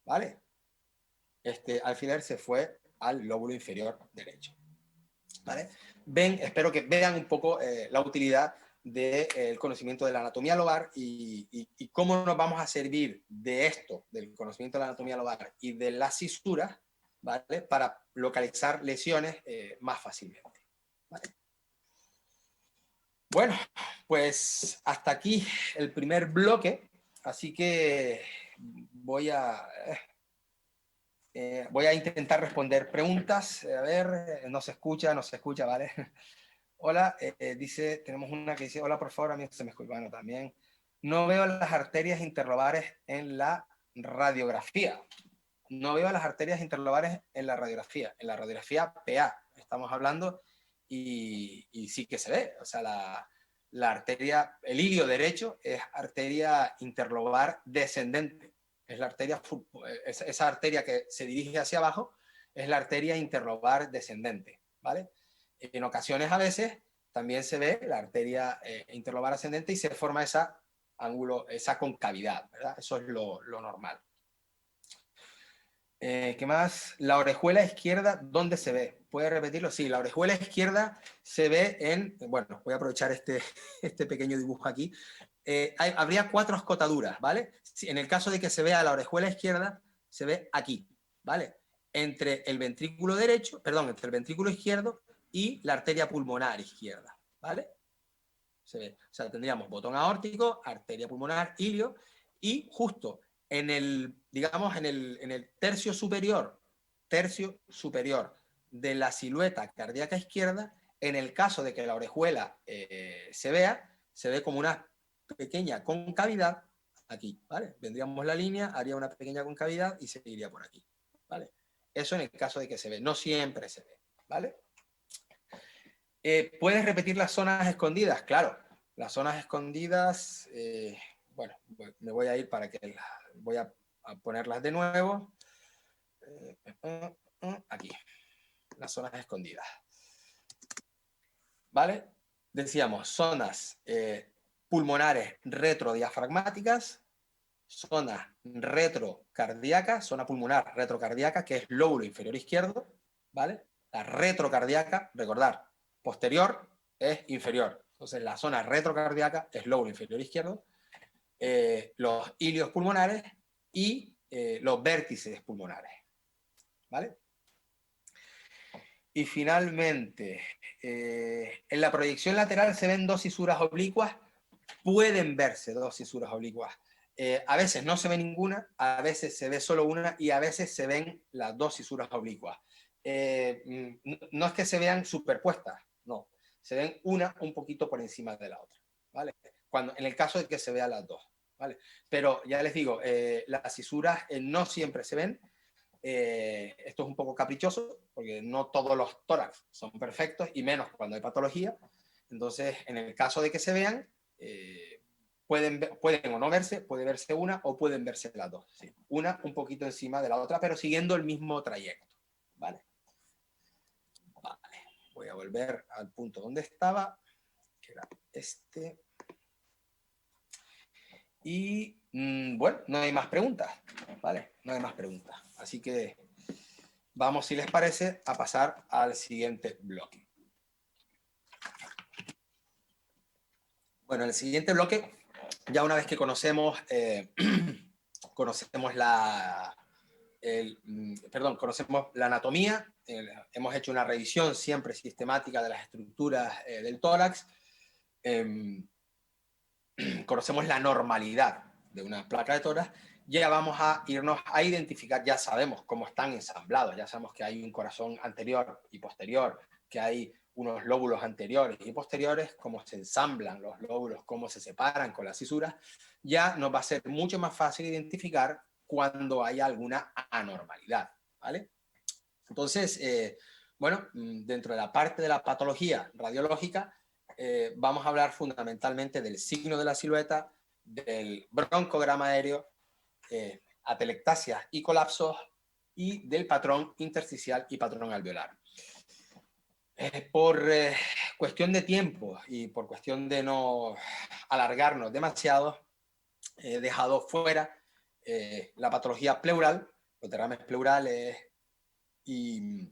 ¿vale? Este alfiler se fue al lóbulo inferior derecho, ¿vale? Espero que vean un poco la utilidad del conocimiento de la anatomía lobar y cómo nos vamos a servir de esto, del conocimiento de la anatomía lobar y de las cisuras, ¿vale?, para localizar lesiones más fácilmente, ¿vale? Bueno, pues hasta aquí el primer bloque, así que voy a intentar responder preguntas. A ver, no se escucha, ¿vale? Hola, dice, tenemos una que dice, hola, por favor, a mí se me escucha, bueno, también. No veo las arterias interlobares en la radiografía. No veo las arterias interlobares en la radiografía PA, estamos hablando, y sí que se ve, o sea, la arteria, el ilio derecho es arteria interlobar descendente, es la arteria, esa arteria que se dirige hacia abajo, es la arteria interlobar descendente, ¿vale? En ocasiones a veces también se ve la arteria interlobar ascendente y se forma esa concavidad, ¿verdad? Eso es lo normal. ¿Qué más? La orejuela izquierda, ¿dónde se ve? ¿Puede repetirlo? Sí, la orejuela izquierda se ve en... Bueno, voy a aprovechar este pequeño dibujo aquí. Habría 4 escotaduras, ¿vale? Si, en el caso de que se vea la orejuela izquierda, se ve aquí, ¿vale? Entre el ventrículo derecho, perdón, entre el ventrículo izquierdo y la arteria pulmonar izquierda, ¿vale? Se ve. O sea, tendríamos botón aórtico, arteria pulmonar, ilio, y justo en el, digamos, en el tercio superior de la silueta cardíaca izquierda, en el caso de que la orejuela se vea, se ve como una pequeña concavidad aquí, ¿vale? Vendríamos la línea, haría una pequeña concavidad y se iría por aquí, ¿vale? Eso en el caso de que se ve, no siempre se ve, ¿vale? ¿Puedes repetir las zonas escondidas? Claro, las zonas escondidas, bueno, me voy a ir para que voy a ponerlas de nuevo. Aquí, las zonas escondidas. ¿Vale? Decíamos zonas pulmonares retrodiafragmáticas, zona retrocardíaca, zona pulmonar retrocardíaca, que es lóbulo inferior izquierdo, ¿vale? La retrocardíaca, recordar, posterior es inferior. Entonces la zona retrocardíaca es lóbulo inferior izquierdo, los ilios pulmonares y los vértices pulmonares, ¿vale? Y finalmente, en la proyección lateral se ven 2 fisuras oblicuas, pueden verse 2 fisuras oblicuas. A veces no se ve ninguna, a veces se ve solo una y a veces se ven las 2 fisuras oblicuas. No es que se vean superpuestas, no. Se ven una un poquito por encima de la otra, ¿vale? En el caso de que se vean las 2, ¿vale? Pero ya les digo, las fisuras no siempre se ven. Esto es un poco caprichoso, porque no todos los tórax son perfectos, y menos cuando hay patología. Entonces, en el caso de que se vean, pueden o no verse, puede verse una o pueden verse las dos. ¿Sí? Una un poquito encima de la otra, pero siguiendo el mismo trayecto. ¿Vale? Vale. Voy a volver al punto donde estaba, que era este. Y bueno, no hay más preguntas. ¿Vale? No hay más preguntas. Así que vamos, si les parece, a pasar al siguiente bloque. Bueno, en el siguiente bloque, ya una vez que conocemos, conocemos conocemos la anatomía, hemos hecho una revisión siempre sistemática de las estructuras del tórax, conocemos la normalidad de una placa de tórax, ya vamos a irnos a identificar, ya sabemos cómo están ensamblados, ya sabemos que hay un corazón anterior y posterior, que hay unos lóbulos anteriores y posteriores, cómo se ensamblan los lóbulos, cómo se separan con las fisuras, ya nos va a ser mucho más fácil identificar cuando hay alguna anormalidad, ¿vale? Entonces, bueno, dentro de la parte de la patología radiológica, vamos a hablar fundamentalmente del signo de la silueta, del broncograma aéreo, atelectasias y colapsos, y del patrón intersticial y patrón alveolar. Por cuestión de tiempo y por cuestión de no alargarnos demasiado, he dejado fuera la patología pleural, los derrames pleurales y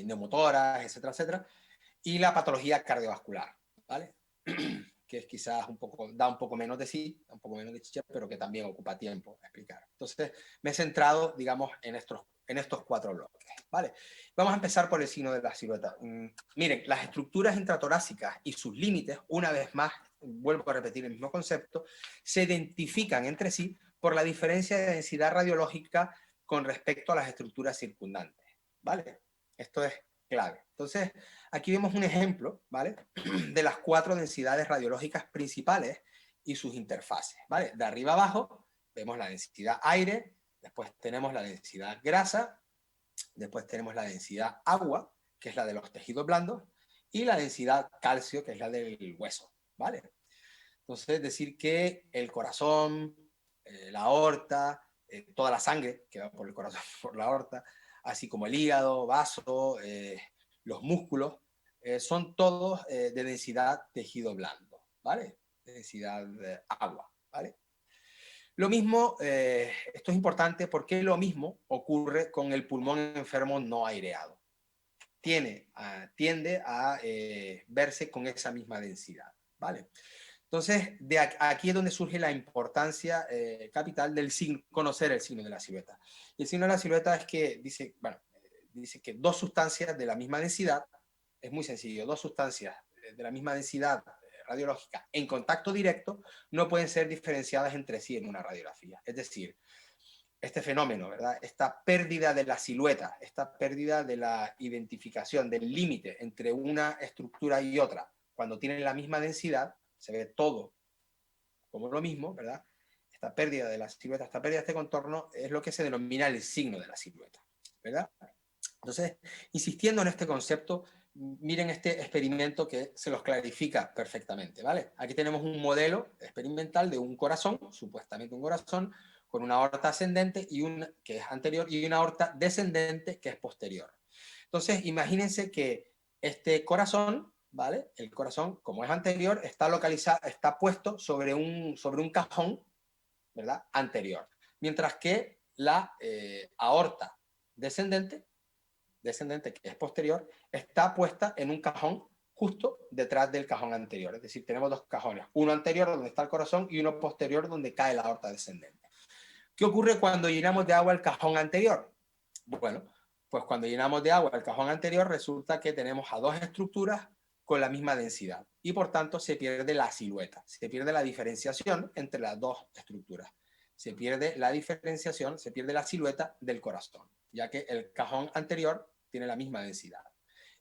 neumotoras, etcétera, etcétera, y la patología cardiovascular, ¿vale? Que es quizás da un poco menos de sí, da un poco menos de chicha, pero que también ocupa tiempo explicar. Entonces, me he centrado, digamos, en estos 4 bloques, ¿vale? Vamos a empezar por el signo de la silueta. Miren, las estructuras intratorácicas y sus límites, una vez más, vuelvo a repetir el mismo concepto, se identifican entre sí por la diferencia de densidad radiológica con respecto a las estructuras circundantes, ¿vale? Esto es clave. Entonces, aquí vemos un ejemplo, ¿vale? De las 4 densidades radiológicas principales y sus interfaces, ¿vale? De arriba abajo vemos la densidad aire, después tenemos la densidad grasa, después tenemos la densidad agua, que es la de los tejidos blandos, y la densidad calcio, que es la del hueso, ¿vale? Entonces, decir que el corazón, la aorta, toda la sangre que va por el corazón, por la aorta, así como el hígado, vaso, los músculos, son todos de densidad tejido blando, ¿vale? De densidad agua, ¿vale? Lo mismo, esto es importante porque lo mismo ocurre con el pulmón enfermo no aireado. Tiende a verse con esa misma densidad, ¿vale? Entonces, aquí es donde surge la importancia capital del signo, conocer el signo de la silueta. Y el signo de la silueta es que dice, bueno, dice que dos sustancias de la misma densidad, es muy sencillo, dos sustancias de la misma densidad radiológica en contacto directo no pueden ser diferenciadas entre sí en una radiografía. Es decir, este fenómeno, ¿verdad? Esta pérdida de la silueta, esta pérdida de la identificación, del límite entre una estructura y otra, cuando tienen la misma densidad, se ve todo como lo mismo, ¿verdad? Esta pérdida de la silueta, esta pérdida de este contorno es lo que se denomina el signo de la silueta, ¿verdad? Entonces, insistiendo en este concepto, miren este experimento que se los clarifica perfectamente, ¿vale? Aquí tenemos un modelo experimental de un corazón, supuestamente un corazón, con una aorta ascendente que es anterior y una aorta descendente que es posterior. Entonces, imagínense que este corazón, ¿vale? El corazón, como es anterior, está localizado, está puesto sobre un cajón, ¿verdad? Anterior. Mientras que la aorta descendente, que es posterior, está puesta en un cajón justo detrás del cajón anterior. Es decir, tenemos dos cajones, uno anterior donde está el corazón y uno posterior donde cae la aorta descendente. ¿Qué ocurre cuando llenamos de agua el cajón anterior? Bueno, pues cuando llenamos de agua el cajón anterior resulta que tenemos a dos estructuras con la misma densidad y por tanto se pierde la silueta, se pierde la diferenciación entre las dos estructuras. Se pierde la diferenciación, se pierde la silueta del corazón, ya que el cajón anterior tiene la misma densidad.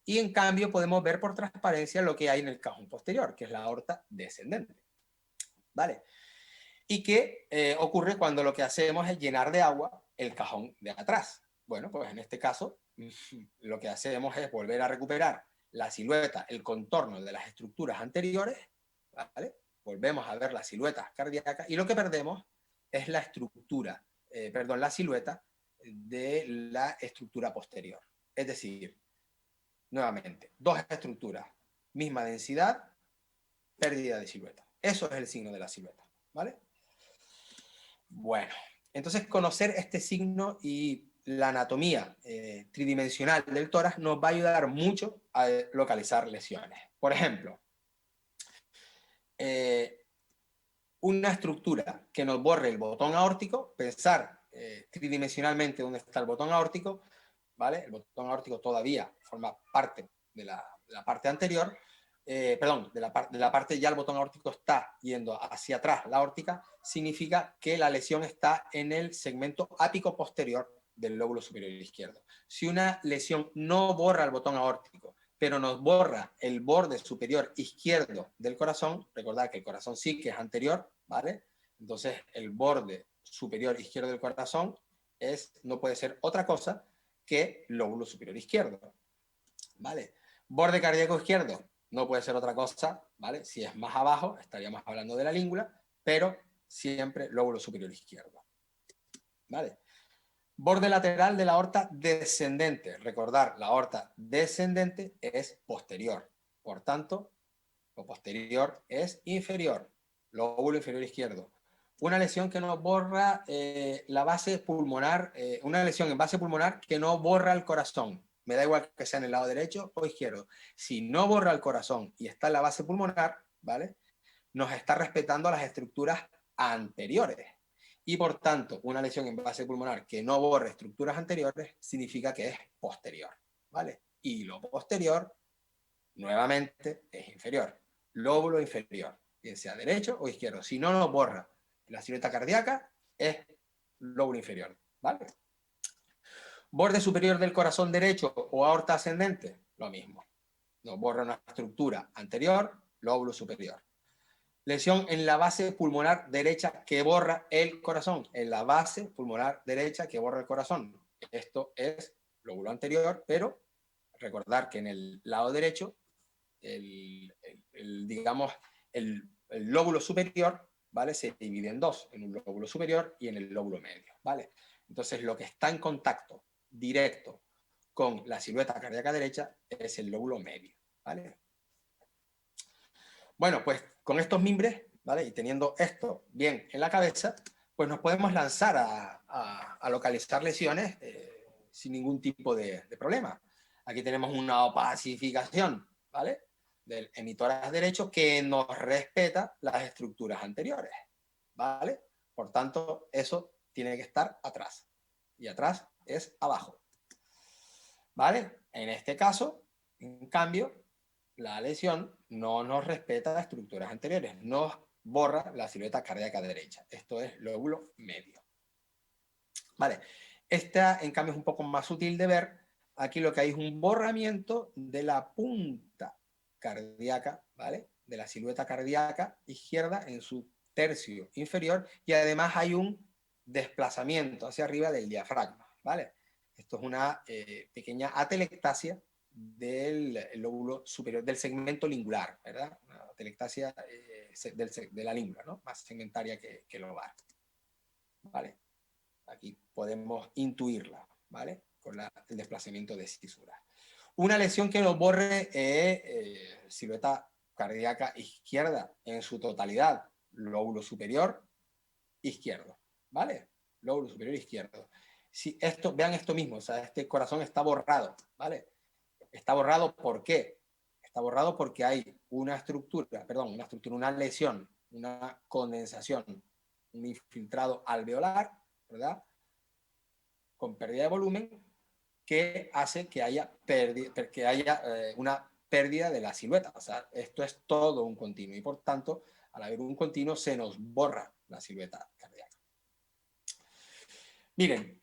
Y en cambio podemos ver por transparencia lo que hay en el cajón posterior, que es la aorta descendente. ¿Vale? ¿Y qué ocurre cuando lo que hacemos es llenar de agua el cajón de atrás? Bueno, pues en este caso lo que hacemos es volver a recuperar la silueta, el contorno de las estructuras anteriores, ¿vale? Volvemos a ver la silueta cardíaca y lo que perdemos es la estructura, la silueta de la estructura posterior. Es decir, nuevamente, dos estructuras, misma densidad, pérdida de silueta. Eso es el signo de la silueta, ¿vale? Bueno, entonces conocer este signo y la anatomía tridimensional del tórax nos va a ayudar mucho a localizar lesiones. Por ejemplo, una estructura que nos borre el botón aórtico, pensar tridimensionalmente dónde está el botón aórtico, ¿vale? El botón aórtico todavía forma parte de la parte anterior, de la parte ya el botón aórtico está yendo hacia atrás, la aórtica, significa que la lesión está en el segmento ápico posterior del lóbulo superior izquierdo. Si una lesión no borra el botón aórtico, pero nos borra el borde superior izquierdo del corazón, recordad que el corazón sí que es anterior, ¿vale? Entonces el borde superior izquierdo del corazón no puede ser otra cosa que lóbulo superior izquierdo, ¿vale? Borde cardíaco izquierdo no puede ser otra cosa, ¿vale? Si es más abajo, estaríamos hablando de la língula, pero siempre lóbulo superior izquierdo, ¿vale? Borde lateral de la aorta descendente. Recordar, la aorta descendente es posterior. Por tanto, lo posterior es inferior, lóbulo inferior izquierdo. Una lesión que no borra la base pulmonar, una lesión en base pulmonar que no borra el corazón. Me da igual que sea en el lado derecho o izquierdo. Si no borra el corazón y está en la base pulmonar, ¿vale? Nos está respetando las estructuras anteriores. Y por tanto, una lesión en base pulmonar que no borre estructuras anteriores significa que es posterior, ¿vale? Y lo posterior, nuevamente, es inferior. Lóbulo inferior, bien sea derecho o izquierdo. Si no nos borra la silueta cardíaca, es lóbulo inferior, ¿vale? Borde superior del corazón derecho o aorta ascendente, lo mismo. Nos borra una estructura anterior, lóbulo superior. Lesión en la base pulmonar derecha que borra el corazón. En la base pulmonar derecha que borra el corazón. Esto es lóbulo anterior, pero recordar que en el lado derecho, digamos, el lóbulo superior, ¿vale? Se divide en dos, en un lóbulo superior y en el lóbulo medio, ¿vale? Entonces, lo que está en contacto directo con la silueta cardíaca derecha es el lóbulo medio, ¿vale? Bueno, pues con estos mimbres, ¿vale? Y teniendo esto bien en la cabeza, pues nos podemos lanzar a localizar lesiones sin ningún tipo de problema. Aquí tenemos una opacificación, ¿vale? Del emitor derecho que nos respeta las estructuras anteriores, ¿vale? Por tanto, eso tiene que estar atrás. Y atrás es abajo, ¿vale? En este caso, en cambio, la lesión no nos respeta estructuras anteriores, nos borra la silueta cardíaca derecha. Esto es lóbulo medio. Vale, esta en cambio es un poco más sutil de ver. Aquí lo que hay es un borramiento de la punta cardíaca, ¿vale? De la silueta cardíaca izquierda en su tercio inferior, y además hay un desplazamiento hacia arriba del diafragma, ¿vale? Esto es una pequeña atelectasia del lóbulo superior, del segmento lingular, ¿verdad? Una atelectasia de la língula, ¿no? Más segmentaria que lobar, ¿vale? Aquí podemos intuirla, ¿vale? Con el desplazamiento de cisura. Una lesión que nos borre silueta cardíaca izquierda en su totalidad, lóbulo superior izquierdo, ¿vale? Lóbulo superior izquierdo. Si esto, vean esto mismo, o sea, este corazón está borrado, ¿vale? Está borrado, ¿por qué? Está borrado porque hay una estructura, una lesión, una condensación, un infiltrado alveolar, ¿verdad? Con pérdida de volumen, que hace que haya una pérdida de la silueta. O sea, esto es todo un continuo y por tanto, al haber un continuo, se nos borra la silueta cardíaca. Miren,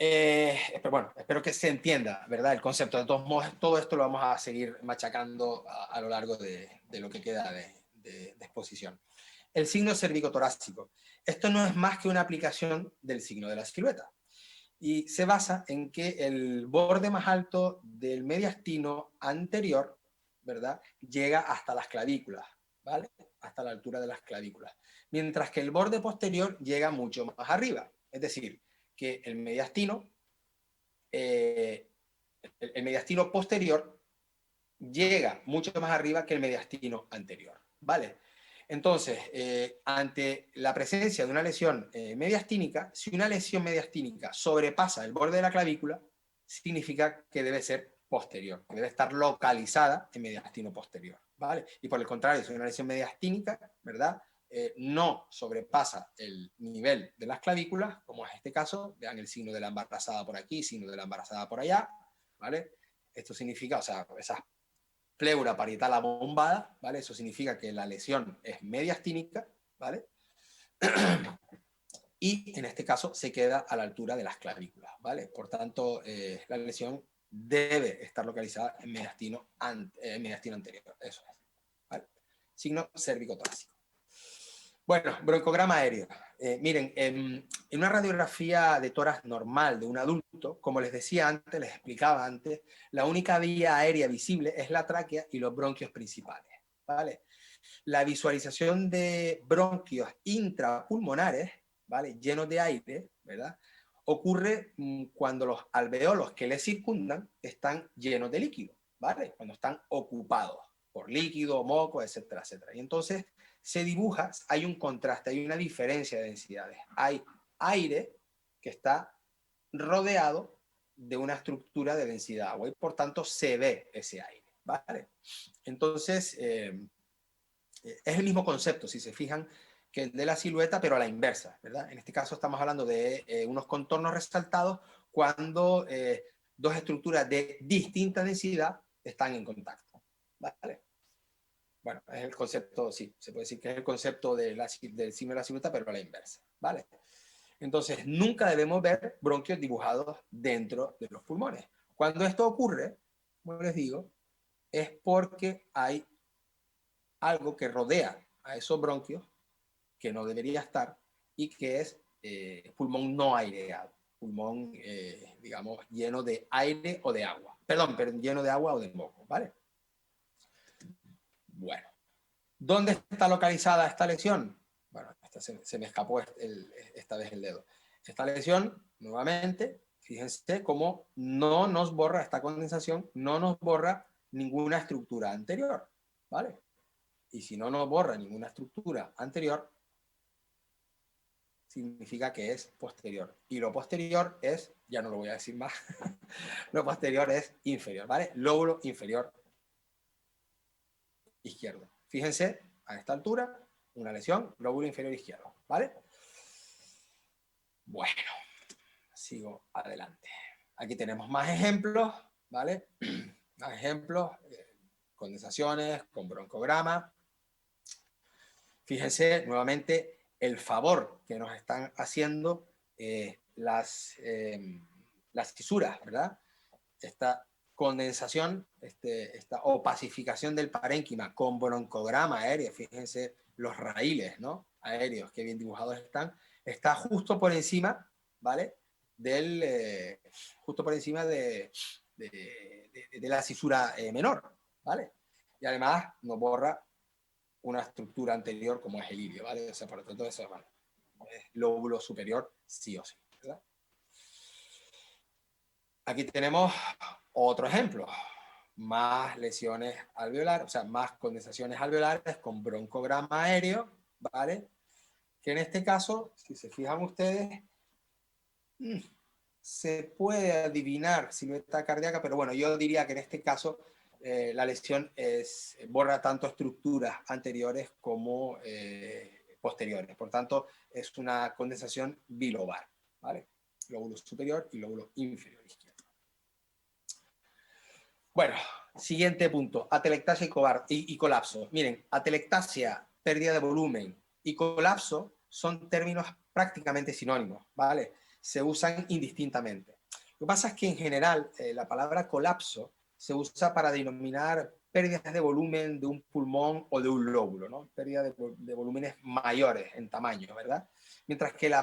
bueno, espero que se entienda, ¿verdad? El concepto. De todos modos, todo esto lo vamos a seguir machacando a lo largo de lo que queda de exposición. El signo cervicotorácico. Esto no es más que una aplicación del signo de la silueta. Y se basa en que el borde más alto del mediastino anterior, ¿verdad?, llega hasta las clavículas, ¿vale? Hasta la altura de las clavículas. Mientras que el borde posterior llega mucho más arriba. Es decir, que el mediastino posterior llega mucho más arriba que el mediastino anterior, ¿vale? Entonces, ante la presencia de una lesión mediastínica, si una lesión mediastínica sobrepasa el borde de la clavícula, significa que debe ser posterior, que debe estar localizada en mediastino posterior, ¿vale? Y por el contrario, si una lesión mediastínica, ¿verdad?, no sobrepasa el nivel de las clavículas, como es este caso, vean el signo de la embarazada por aquí, signo de la embarazada por allá, ¿vale? Esto significa, o sea, esas pleura parietal abombada, ¿vale? Eso significa que la lesión es mediastínica, ¿vale? Y en este caso se queda a la altura de las clavículas, ¿vale? Por tanto, la lesión debe estar localizada en mediastino anterior, eso es, ¿vale? Signo cérvico-torácico. Bueno, broncograma aéreo. Miren, en una radiografía de tórax normal de un adulto, como les decía antes, les explicaba antes, la única vía aérea visible es la tráquea y los bronquios principales, ¿vale? La visualización de bronquios intrapulmonares, ¿vale?, llenos de aire, ¿verdad?, ocurre cuando los alveolos que les circundan están llenos de líquido, ¿vale?, cuando están ocupados por líquido, moco, etcétera, etcétera. Y entonces se dibuja, hay un contraste, hay una diferencia de densidades. Hay aire que está rodeado de una estructura de densidad agua y por tanto se ve ese aire, ¿vale? Entonces, es el mismo concepto, si se fijan, que el de la silueta, pero a la inversa, ¿verdad? En este caso estamos hablando de unos contornos resaltados cuando dos estructuras de distinta densidad están en contacto, ¿vale? Bueno, es el concepto, sí, se puede decir que es el concepto del signo de la silueta, pero a la inversa, ¿vale? Entonces, nunca debemos ver bronquios dibujados dentro de los pulmones. Cuando esto ocurre, como les digo, es porque hay algo que rodea a esos bronquios que no debería estar y que es pulmón no aireado, pulmón, digamos, lleno de aire o de agua. Perdón, pero lleno de agua o de moco, ¿vale? Bueno, ¿dónde está localizada esta lesión? Bueno, se me escapó esta vez el dedo. Esta lesión, nuevamente, fíjense cómo no nos borra esta condensación, no nos borra ninguna estructura anterior, ¿vale? Y si no nos borra ninguna estructura anterior, significa que es posterior. Y lo posterior es, ya no lo voy a decir más, lo posterior es inferior, ¿vale? Lóbulo inferior izquierdo. Fíjense, a esta altura, una lesión, lóbulo inferior izquierdo, ¿vale? Bueno, sigo adelante. Aquí tenemos más ejemplos, ¿vale? Más ejemplos, condensaciones con broncograma. Fíjense nuevamente el favor que nos están haciendo las fisuras, ¿verdad? Esta condensación, esta opacificación del parénquima con broncograma aéreo, fíjense los raíles, ¿no? Aéreos, que bien dibujados están, está justo por encima, ¿vale? Justo por encima de la cisura menor, ¿vale? Y además nos borra una estructura anterior como es el ilio, ¿vale? O sea, por lo tanto, eso bueno, es lóbulo superior sí o sí, ¿verdad? Aquí tenemos otro ejemplo, más lesiones alveolares, o sea, más condensaciones alveolares con broncograma aéreo, ¿vale? Que en este caso, si se fijan ustedes, se puede adivinar silueta cardíaca, pero bueno, yo diría que en este caso la lesión borra tanto estructuras anteriores como posteriores. Por tanto, es una condensación bilobar, ¿vale? Lóbulo superior y lóbulo inferior izquierdo. Bueno, siguiente punto, atelectasia y colapso. Miren, atelectasia, pérdida de volumen, y colapso son términos prácticamente sinónimos, ¿vale? Se usan indistintamente. Lo que pasa es que en general la palabra colapso se usa para denominar pérdidas de volumen de un pulmón o de un lóbulo, ¿no? Pérdida de volúmenes mayores en tamaño, ¿verdad? Mientras que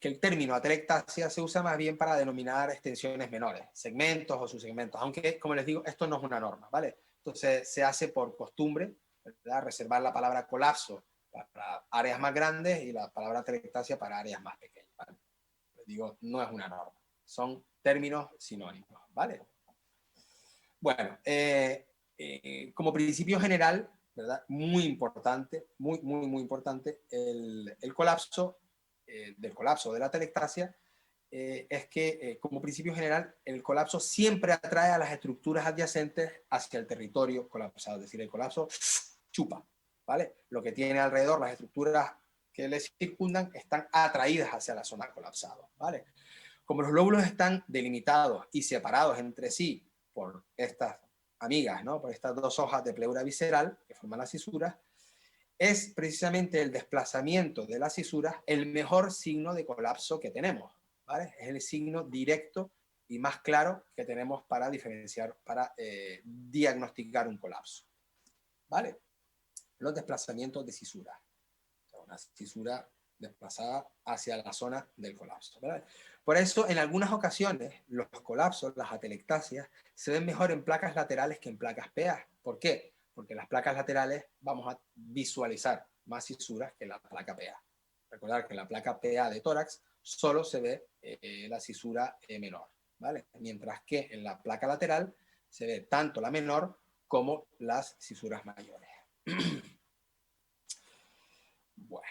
el término atelectasia se usa más bien para denominar extensiones menores, segmentos o subsegmentos, aunque, como les digo, esto no es una norma, ¿vale? Entonces se hace por costumbre, ¿verdad? Reservar la palabra colapso para áreas más grandes y la palabra atelectasia para áreas más pequeñas, ¿vale? Les digo, no es una norma, son términos sinónimos, ¿vale? Bueno, como principio general, ¿verdad? Muy importante, muy importante, el colapso, del colapso de la atelectasia, es que como principio general el colapso siempre atrae a las estructuras adyacentes hacia el territorio colapsado, es decir, el colapso chupa, ¿vale? Lo que tiene alrededor, las estructuras que le circundan, están atraídas hacia la zona colapsada, ¿vale? Como los lóbulos están delimitados y separados entre sí por estas amigas, ¿no? Por estas dos hojas de pleura visceral que forman las cisuras, es precisamente el desplazamiento de las cisuras el mejor signo de colapso que tenemos, ¿vale? Es el signo directo y más claro que tenemos para diferenciar, para diagnosticar un colapso, ¿vale? Los desplazamientos de cisuras. O sea, una cisura desplazada hacia la zona del colapso, ¿verdad? Por eso, en algunas ocasiones, los colapsos, las atelectasias, se ven mejor en placas laterales que en placas PA. ¿Por qué? Porque las placas laterales vamos a visualizar más cisuras que la placa PA. Recordar que en la placa PA de tórax solo se ve la cisura menor, ¿vale? Mientras que en la placa lateral se ve tanto la menor como las cisuras mayores. Bueno.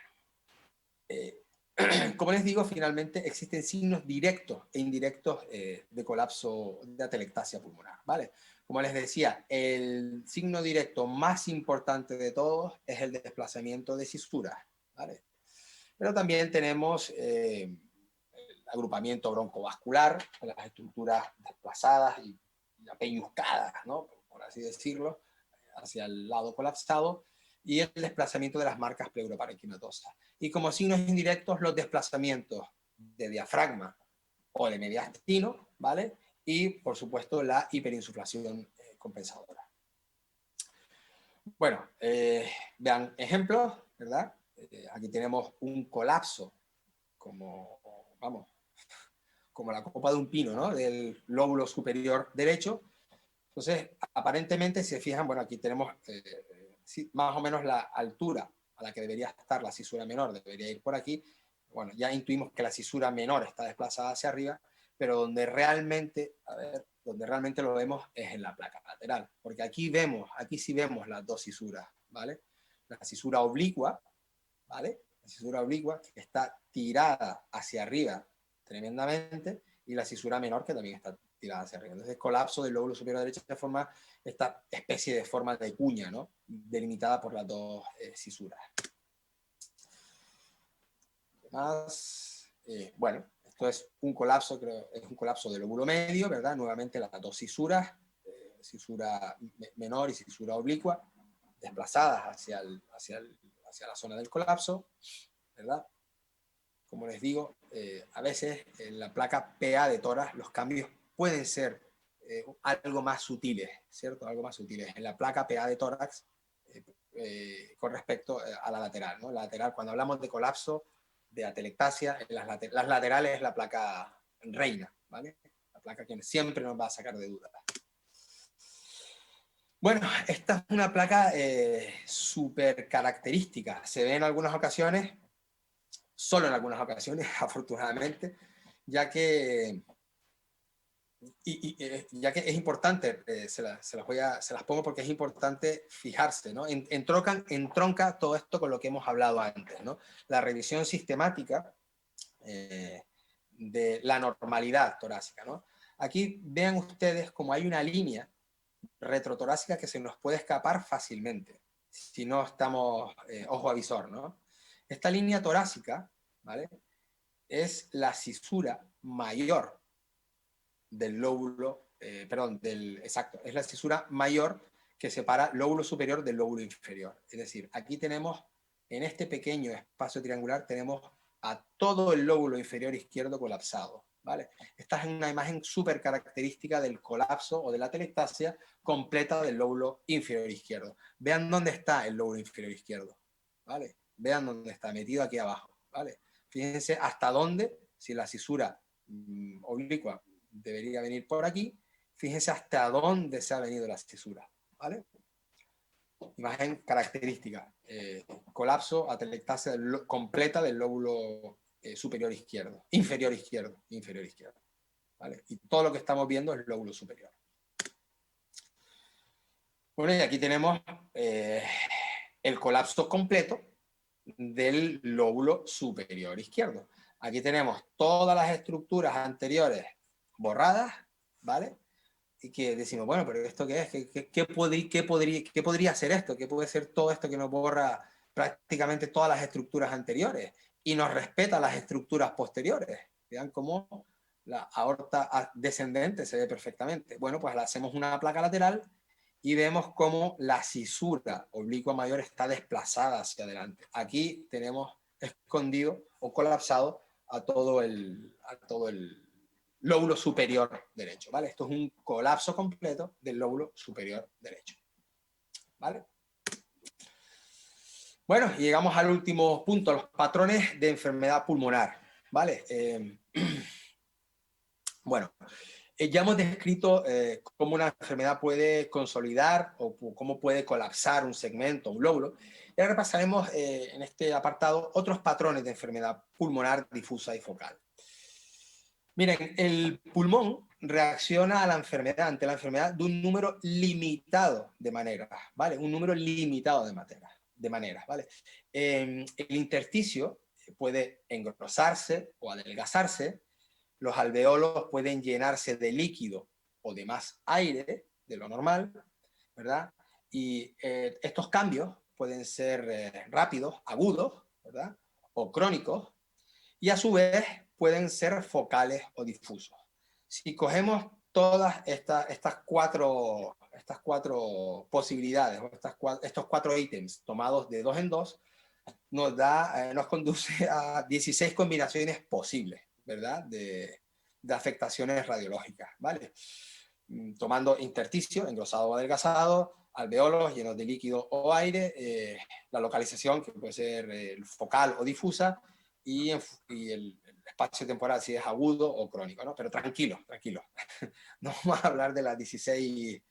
Como les digo, finalmente existen signos directos e indirectos de colapso de atelectasia pulmonar, ¿vale? Como les decía, el signo directo más importante de todos es el desplazamiento de cisuras, ¿vale? Pero también tenemos el agrupamiento broncovascular, las estructuras desplazadas y apelluzcadas, ¿no? Por así decirlo, hacia el lado colapsado, y el desplazamiento de las marcas pleuroparenquimatosas. Y como signos indirectos, los desplazamientos de diafragma o de mediastino, ¿vale? Y, por supuesto, la hiperinsuflación compensadora. Bueno, vean ejemplos, ¿verdad? Aquí tenemos un colapso como, vamos, como la copa de un pino, ¿no? Del lóbulo superior derecho. Entonces, aparentemente, si se fijan, bueno, aquí tenemos más o menos la altura a la que debería estar la cisura menor, debería ir por aquí. Bueno, ya intuimos que la cisura menor está desplazada hacia arriba, pero donde realmente, a ver, donde realmente lo vemos es en la placa lateral, porque aquí sí vemos las dos cisuras, ¿vale? La cisura oblicua, ¿vale? La cisura oblicua, que está tirada hacia arriba tremendamente, y la cisura menor, que también está tirada hacia arriba. Entonces, colapso del lóbulo superior derecho forma esta especie de forma de cuña, ¿no? Delimitada por las dos cisuras. Más, bueno, esto es un colapso, creo, es un colapso del lóbulo medio, ¿verdad? Nuevamente las dos cisuras, cisura menor y cisura oblicua, desplazadas hacia la zona del colapso, ¿verdad? Como les digo, a veces en la placa PA de tórax los cambios pueden ser algo más sutiles, ¿cierto? Algo más sutiles. En la placa PA de tórax con respecto a la lateral, ¿no? La lateral, cuando hablamos de colapso, de atelectasia, las laterales es la placa reina, ¿vale? La placa que siempre nos va a sacar de dudas. Bueno, esta es una placa súper característica. Se ve en algunas ocasiones, solo en algunas ocasiones, afortunadamente, ya que ya que es importante, se las pongo porque es importante fijarse, ¿no? Entronca todo esto con lo que hemos hablado antes, ¿no? La revisión sistemática de la normalidad torácica, ¿no? Aquí vean ustedes como hay una línea retrotorácica que se nos puede escapar fácilmente, si no estamos ojo a visor, ¿no? Esta línea torácica, ¿vale? Es la cisura mayor del lóbulo, exacto, es la cisura mayor que separa lóbulo superior del lóbulo inferior. Es decir, aquí tenemos, en este pequeño espacio triangular, tenemos a todo el lóbulo inferior izquierdo colapsado, ¿vale? Esta es una imagen súper característica del colapso o de la atelectasia completa del lóbulo inferior izquierdo. Vean dónde está el lóbulo inferior izquierdo, ¿vale? Vean dónde está, metido aquí abajo, ¿vale? Fíjense hasta dónde, si la cisura oblicua debería venir por aquí, fíjense hasta dónde se ha venido la cisura, ¿vale? Imagen característica, colapso, atelectasia completa del lóbulo superior izquierdo, inferior izquierdo, ¿vale? Y todo lo que estamos viendo es el lóbulo superior. Bueno, y aquí tenemos el colapso completo del lóbulo superior izquierdo. Aquí tenemos todas las estructuras anteriores borradas, ¿vale? Y que decimos, bueno, pero ¿esto qué es? ¿Qué podría ser esto? ¿Qué puede ser todo esto que nos borra prácticamente todas las estructuras anteriores y nos respeta las estructuras posteriores? Vean cómo la aorta descendente se ve perfectamente. Bueno, pues le hacemos una placa lateral y vemos cómo la cisura oblicua mayor está desplazada hacia adelante. Aquí tenemos escondido o colapsado a todo el lóbulo superior derecho, ¿vale? Esto es un colapso completo del lóbulo superior derecho, ¿vale? Bueno, y llegamos al último punto, los patrones de enfermedad pulmonar, ¿vale? Bueno, ya hemos descrito cómo una enfermedad puede consolidar o cómo puede colapsar un segmento, un lóbulo. Y ahora repasaremos en este apartado otros patrones de enfermedad pulmonar difusa y focal. Miren, el pulmón reacciona a la enfermedad, ante la enfermedad, de un número limitado de maneras, ¿vale? Un número limitado de maneras, ¿vale? El intersticio puede engrosarse o adelgazarse, los alveolos pueden llenarse de líquido o de más aire de lo normal, ¿verdad? Y estos cambios pueden ser rápidos, agudos, ¿verdad? O crónicos, y a su vez pueden ser focales o difusos. Si cogemos todas estas cuatro posibilidades, o estos cuatro ítems tomados de dos en dos, nos conduce a 16 combinaciones posibles, ¿verdad? De afectaciones radiológicas, ¿vale? Tomando intersticio, engrosado o adelgazado, alveolos llenos de líquido o aire, la localización, que puede ser focal o difusa, y el espacio temporal, si es agudo o crónico, ¿no? Pero tranquilo. No vamos a hablar de las 16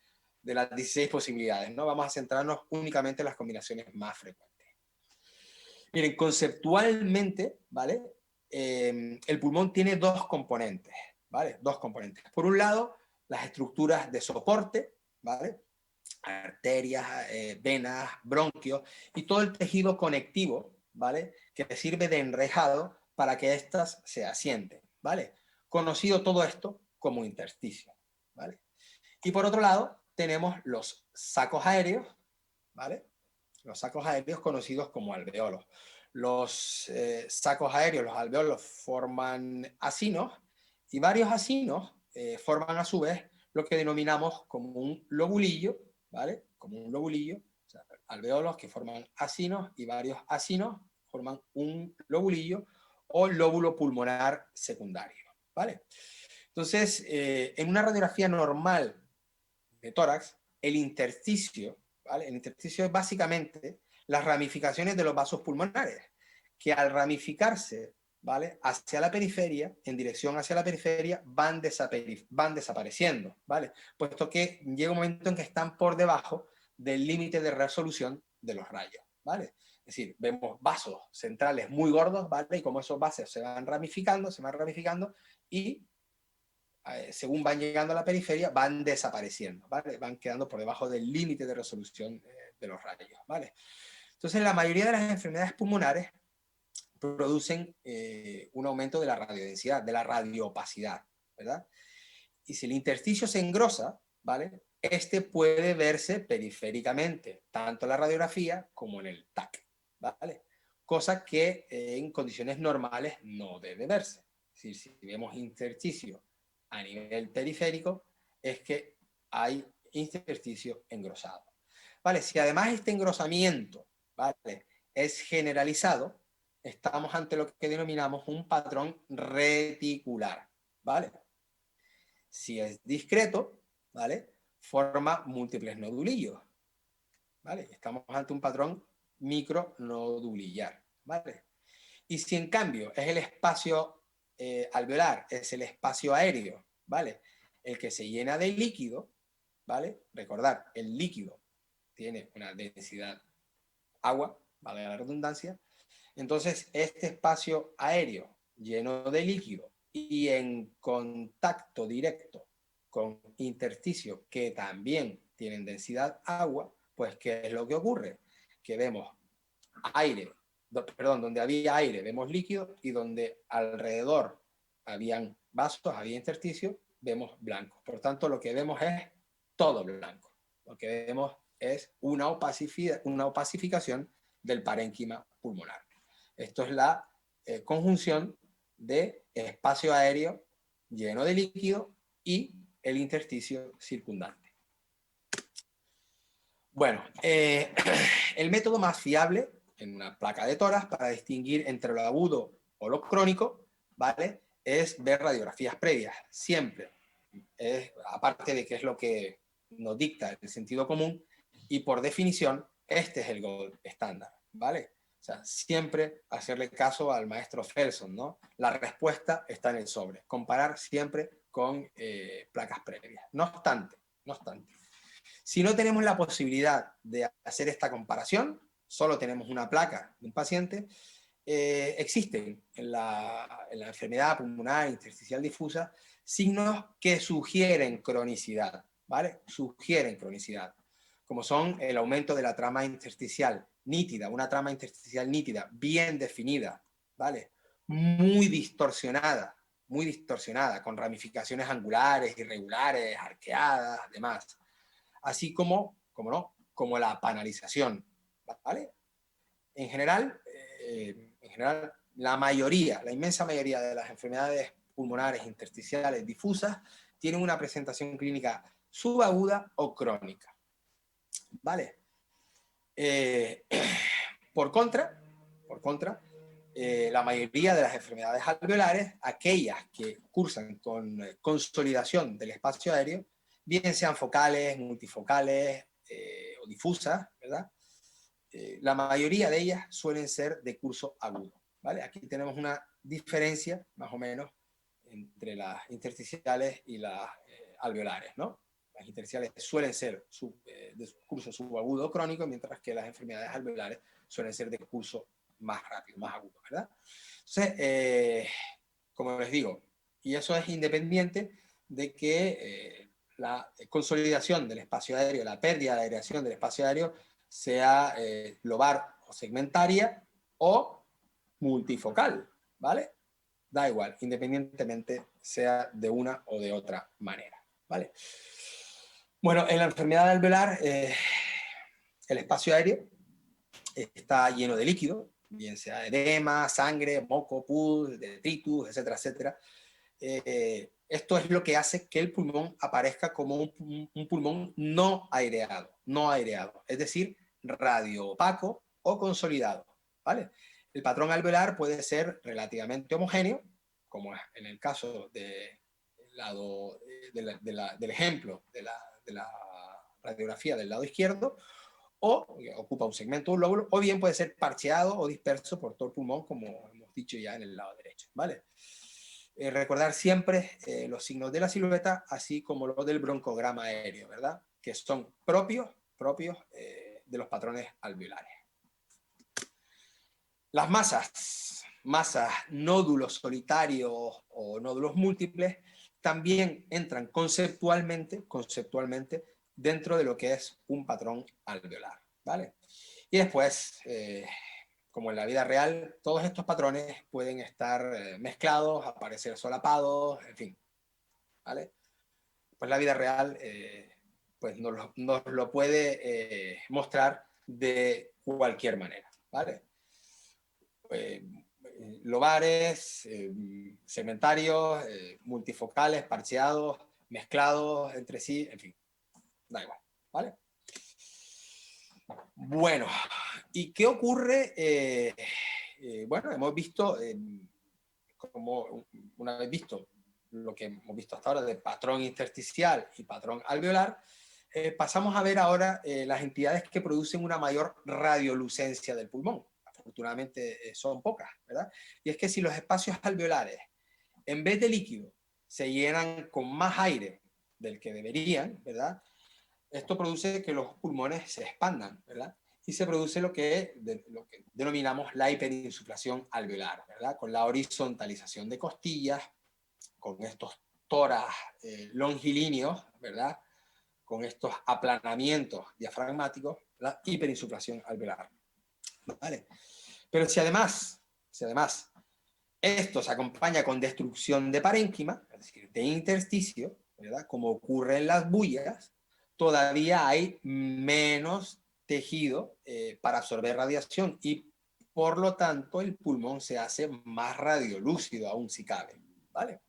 posibilidades, ¿no? Vamos a centrarnos únicamente en las combinaciones más frecuentes. Miren, conceptualmente, ¿vale? El pulmón tiene dos componentes, ¿vale? Dos componentes. Por un lado, las estructuras de soporte, ¿vale? Arterias, venas, bronquios y todo el tejido conectivo, ¿vale? Que sirve de enrejado para que éstas se asienten, ¿vale? Conocido todo esto como intersticio, ¿vale? Y por otro lado, tenemos los sacos aéreos, ¿vale? Los sacos aéreos conocidos como alveolos. Los sacos aéreos, los alveolos, forman acinos y varios acinos forman a su vez lo que denominamos como un lobulillo, ¿vale? Como un lobulillo, o sea, alveolos que forman acinos y varios acinos forman un lobulillo o lóbulo pulmonar secundario, ¿vale? Entonces, en una radiografía normal de tórax, el intersticio, ¿vale? El intersticio es básicamente las ramificaciones de los vasos pulmonares, que al ramificarse, ¿vale? Hacia la periferia, en dirección hacia la periferia, van desapareciendo, ¿vale? Puesto que llega un momento en que están por debajo del límite de resolución de los rayos, ¿vale? Es decir, vemos vasos centrales muy gordos, ¿vale? Y como esos vasos se van ramificando, y según van llegando a la periferia, van desapareciendo, ¿vale? Van quedando por debajo del límite de resolución de los rayos, ¿vale? Entonces, la mayoría de las enfermedades pulmonares producen un aumento de la radiodensidad, de la radioopacidad, ¿verdad? Y si el intersticio se engrosa, ¿vale? Este puede verse periféricamente, tanto en la radiografía como en el TAC, ¿vale? Cosa que en condiciones normales no debe verse. Es decir, si vemos intersticio a nivel periférico, es que hay intersticio engrosado. ¿Vale? Si además este engrosamiento, ¿vale?, es generalizado, estamos ante lo que denominamos un patrón reticular, ¿vale? Si es discreto, ¿vale?, forma múltiples nodulillos, ¿vale? Estamos ante un patrón micronodulillar, ¿vale? Y si en cambio es el espacio alveolar, es el espacio aéreo, ¿vale?, el que se llena de líquido, ¿vale? Recordad, el líquido tiene una densidad agua, vale la redundancia. Entonces, este espacio aéreo lleno de líquido y en contacto directo con intersticios que también tienen densidad agua, pues ¿qué es lo que ocurre? Que vemos aire, perdón, donde había aire vemos líquido y donde alrededor habían vasos, había intersticios, vemos blanco. Por tanto, lo que vemos es todo blanco. Lo que vemos es una opacificación del parénquima pulmonar. Esto es la conjunción de espacio aéreo lleno de líquido y el intersticio circundante. Bueno, el método más fiable en una placa de tórax para distinguir entre lo agudo o lo crónico, ¿vale?, es ver radiografías previas, siempre. Aparte de que es lo que nos dicta el sentido común, y por definición, este es el gold estándar, ¿vale? O sea, siempre hacerle caso al maestro Felson, ¿no? La respuesta está en el sobre. Comparar siempre con placas previas. No obstante, si no tenemos la posibilidad de hacer esta comparación, solo tenemos una placa de un paciente, existen en la enfermedad pulmonar intersticial difusa signos que sugieren cronicidad, ¿vale? Sugieren cronicidad, como son el aumento de la trama intersticial nítida, una trama intersticial nítida, bien definida, ¿vale? Muy distorsionada, con ramificaciones angulares, irregulares, arqueadas, demás. Así como la panalización, ¿vale? En general, la inmensa mayoría de las enfermedades pulmonares intersticiales difusas tienen una presentación clínica subaguda o crónica, ¿vale? Por contra, la mayoría de las enfermedades alveolares, aquellas que cursan con consolidación del espacio aéreo, bien sean focales, multifocales o difusas, ¿verdad? La mayoría de ellas suelen ser de curso agudo, ¿vale? Aquí tenemos una diferencia, más o menos, entre las intersticiales y las alveolares, ¿no? Las intersticiales suelen ser de curso subagudo crónico, mientras que las enfermedades alveolares suelen ser de curso más rápido, más agudo, ¿verdad? Entonces, como les digo, y eso es independiente de que la consolidación del espacio aéreo, la pérdida de aireación del espacio aéreo, sea lobar o segmentaria o multifocal, ¿vale? Da igual, independientemente sea de una o de otra manera, ¿vale? Bueno, en la enfermedad alveolar, el espacio aéreo está lleno de líquido, bien sea edema, sangre, moco, pus, detritus, etcétera, etcétera. Esto es lo que hace que el pulmón aparezca como un pulmón no aireado, es decir, radioopaco o consolidado, ¿vale? El patrón alveolar puede ser relativamente homogéneo, como en el caso del ejemplo de la radiografía del lado izquierdo, o ocupa un segmento de un lóbulo, o bien puede ser parcheado o disperso por todo el pulmón, como hemos dicho ya en el lado derecho, ¿vale? Recordar siempre los signos de la silueta, así como los del broncograma aéreo, ¿verdad? Que son propios de los patrones alveolares. Las masas, nódulos solitarios o nódulos múltiples, también entran conceptualmente dentro de lo que es un patrón alveolar, ¿vale? Y después, como en la vida real, todos estos patrones pueden estar mezclados, aparecer solapados, en fin, ¿vale? Pues la vida real pues nos lo puede mostrar de cualquier manera, ¿vale? Lobares, segmentarios, multifocales, parcheados, mezclados entre sí, en fin, da igual, ¿vale? Bueno, ¿y qué ocurre? Bueno, hemos visto, como una vez visto lo que hemos visto hasta ahora de patrón intersticial y patrón alveolar, pasamos a ver ahora las entidades que producen una mayor radiolucencia del pulmón. Afortunadamente son pocas, ¿verdad? Y es que si los espacios alveolares, en vez de líquido, se llenan con más aire del que deberían, ¿verdad? Esto produce que los pulmones se expandan, ¿verdad? Y se produce lo que denominamos la hiperinsuflación alveolar, ¿verdad? Con la horizontalización de costillas, con estos toras longilíneos, ¿verdad? Con estos aplanamientos diafragmáticos, la hiperinsuflación alveolar, ¿vale? Pero si además esto se acompaña con destrucción de parénquima, es decir, de intersticio, ¿verdad? Como ocurre en las bullas, todavía hay menos tejido para absorber radiación y por lo tanto el pulmón se hace más radiolúcido aún si cabe, ¿vale?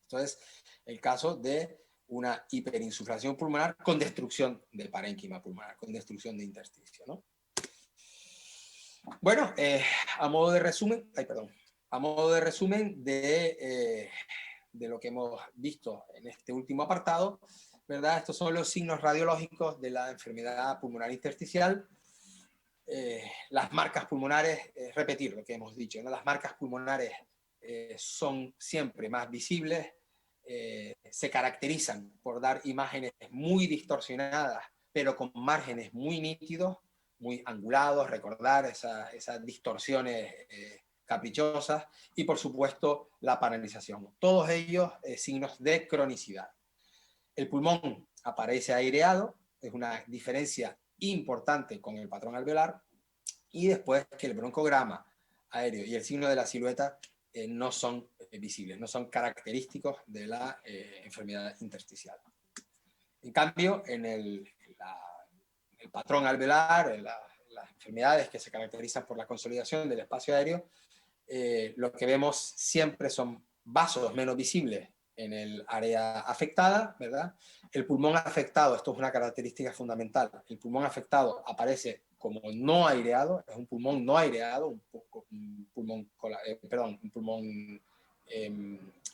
Entonces, el caso de una hiperinsuflación pulmonar con destrucción de parénquima pulmonar, con destrucción de intersticio, ¿no? Bueno, a modo de resumen, de lo que hemos visto en este último apartado, ¿verdad? Estos son los signos radiológicos de la enfermedad pulmonar intersticial. Las marcas pulmonares, repetir lo que hemos dicho, ¿no? Las marcas pulmonares son siempre más visibles, se caracterizan por dar imágenes muy distorsionadas, pero con márgenes muy nítidos, muy angulados, recordar esas distorsiones caprichosas, y por supuesto la paralización. Todos ellos signos de cronicidad. El pulmón aparece aireado, es una diferencia importante con el patrón alveolar, y después que el broncograma aéreo y el signo de la silueta no son visibles, no son característicos de la enfermedad intersticial. En cambio, en el patrón alveolar, en las enfermedades que se caracterizan por la consolidación del espacio aéreo, lo que vemos siempre son vasos menos visibles en el área afectada, ¿verdad? El pulmón afectado, esto es una característica fundamental, el pulmón afectado aparece como no aireado, es un pulmón no aireado, un pulmón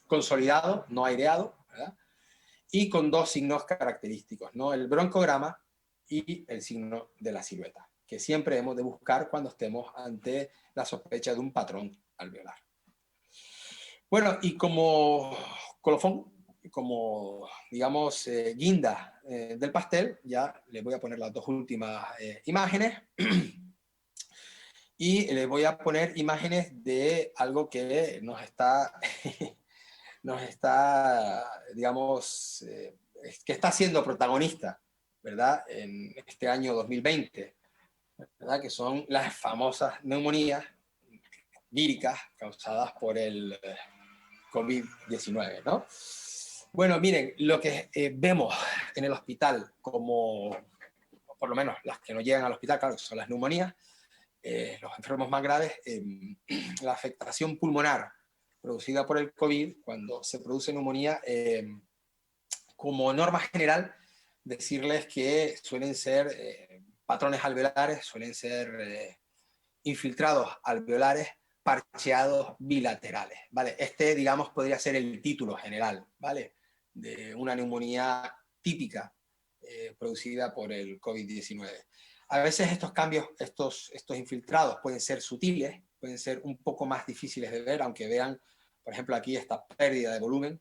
consolidado, no aireado, ¿verdad? Y con dos signos característicos, ¿no? El broncograma y el signo de la silueta, que siempre hemos de buscar cuando estemos ante la sospecha de un patrón alveolar. Bueno, y como colofón, como digamos guinda del pastel, ya les voy a poner las dos últimas imágenes y les voy a poner imágenes de algo que nos está, digamos, que está siendo protagonista, ¿verdad? En este año 2020. ¿verdad? Que son las famosas neumonías víricas causadas por el COVID-19, ¿no? Bueno, miren, lo que vemos en el hospital, como por lo menos las que no llegan al hospital, claro, son las neumonías, los enfermos más graves, la afectación pulmonar producida por el COVID, cuando se produce neumonía, como norma general, decirles que suelen ser patrones alveolares, suelen ser infiltrados alveolares parcheados bilaterales, ¿vale? Este, digamos, podría ser el título general, ¿vale? De una neumonía típica producida por el COVID-19. A veces estos cambios, estos infiltrados pueden ser sutiles, pueden ser un poco más difíciles de ver, aunque vean, por ejemplo, aquí esta pérdida de volumen,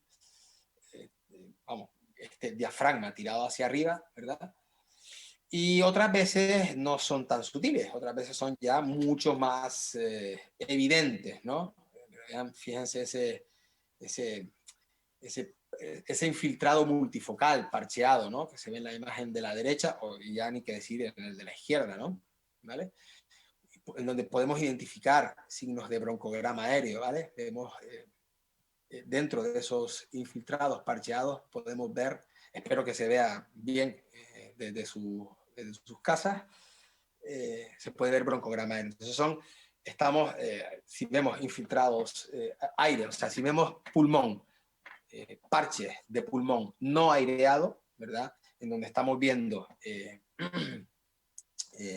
vamos, este diafragma tirado hacia arriba, ¿verdad? Y otras veces no son tan sutiles, otras veces son ya mucho más evidentes, ¿no? Fíjense ese infiltrado multifocal, parcheado, ¿no? Que se ve en la imagen de la derecha, o ya ni que decir en el de la izquierda, ¿no? ¿Vale? En donde podemos identificar signos de broncograma aéreo, ¿vale? Vemos dentro de esos infiltrados parcheados, podemos ver, espero que se vea bien desde sus casas, se puede ver broncograma aéreo. Entonces si vemos infiltrados aire, o sea, si vemos pulmón, parches de pulmón no aireado, ¿verdad? En donde estamos viendo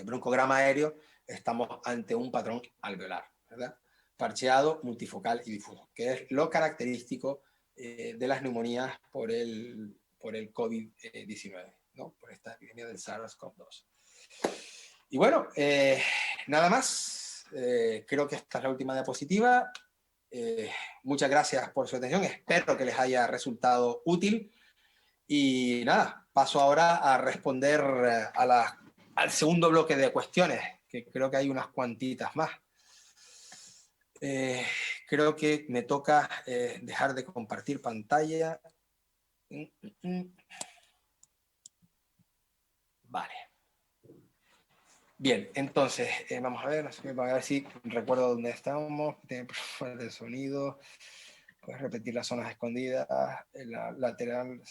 broncograma aéreo, estamos ante un patrón alveolar, ¿verdad? Parcheado, multifocal y difuso, que es lo característico de las neumonías por el COVID-19, ¿no? Por esta epidemia del SARS-CoV-2. Y bueno, nada más. Creo que esta es la última diapositiva. Muchas gracias por su atención. Espero que les haya resultado útil. Y nada, paso ahora a responder al segundo bloque de cuestiones, que creo que hay unas cuantitas más. Creo que me toca dejar de compartir pantalla. Vale. Bien, entonces, vamos a ver si recuerdo dónde estamos. Tiene problemas de sonido. Puedes repetir las zonas escondidas, la lateral.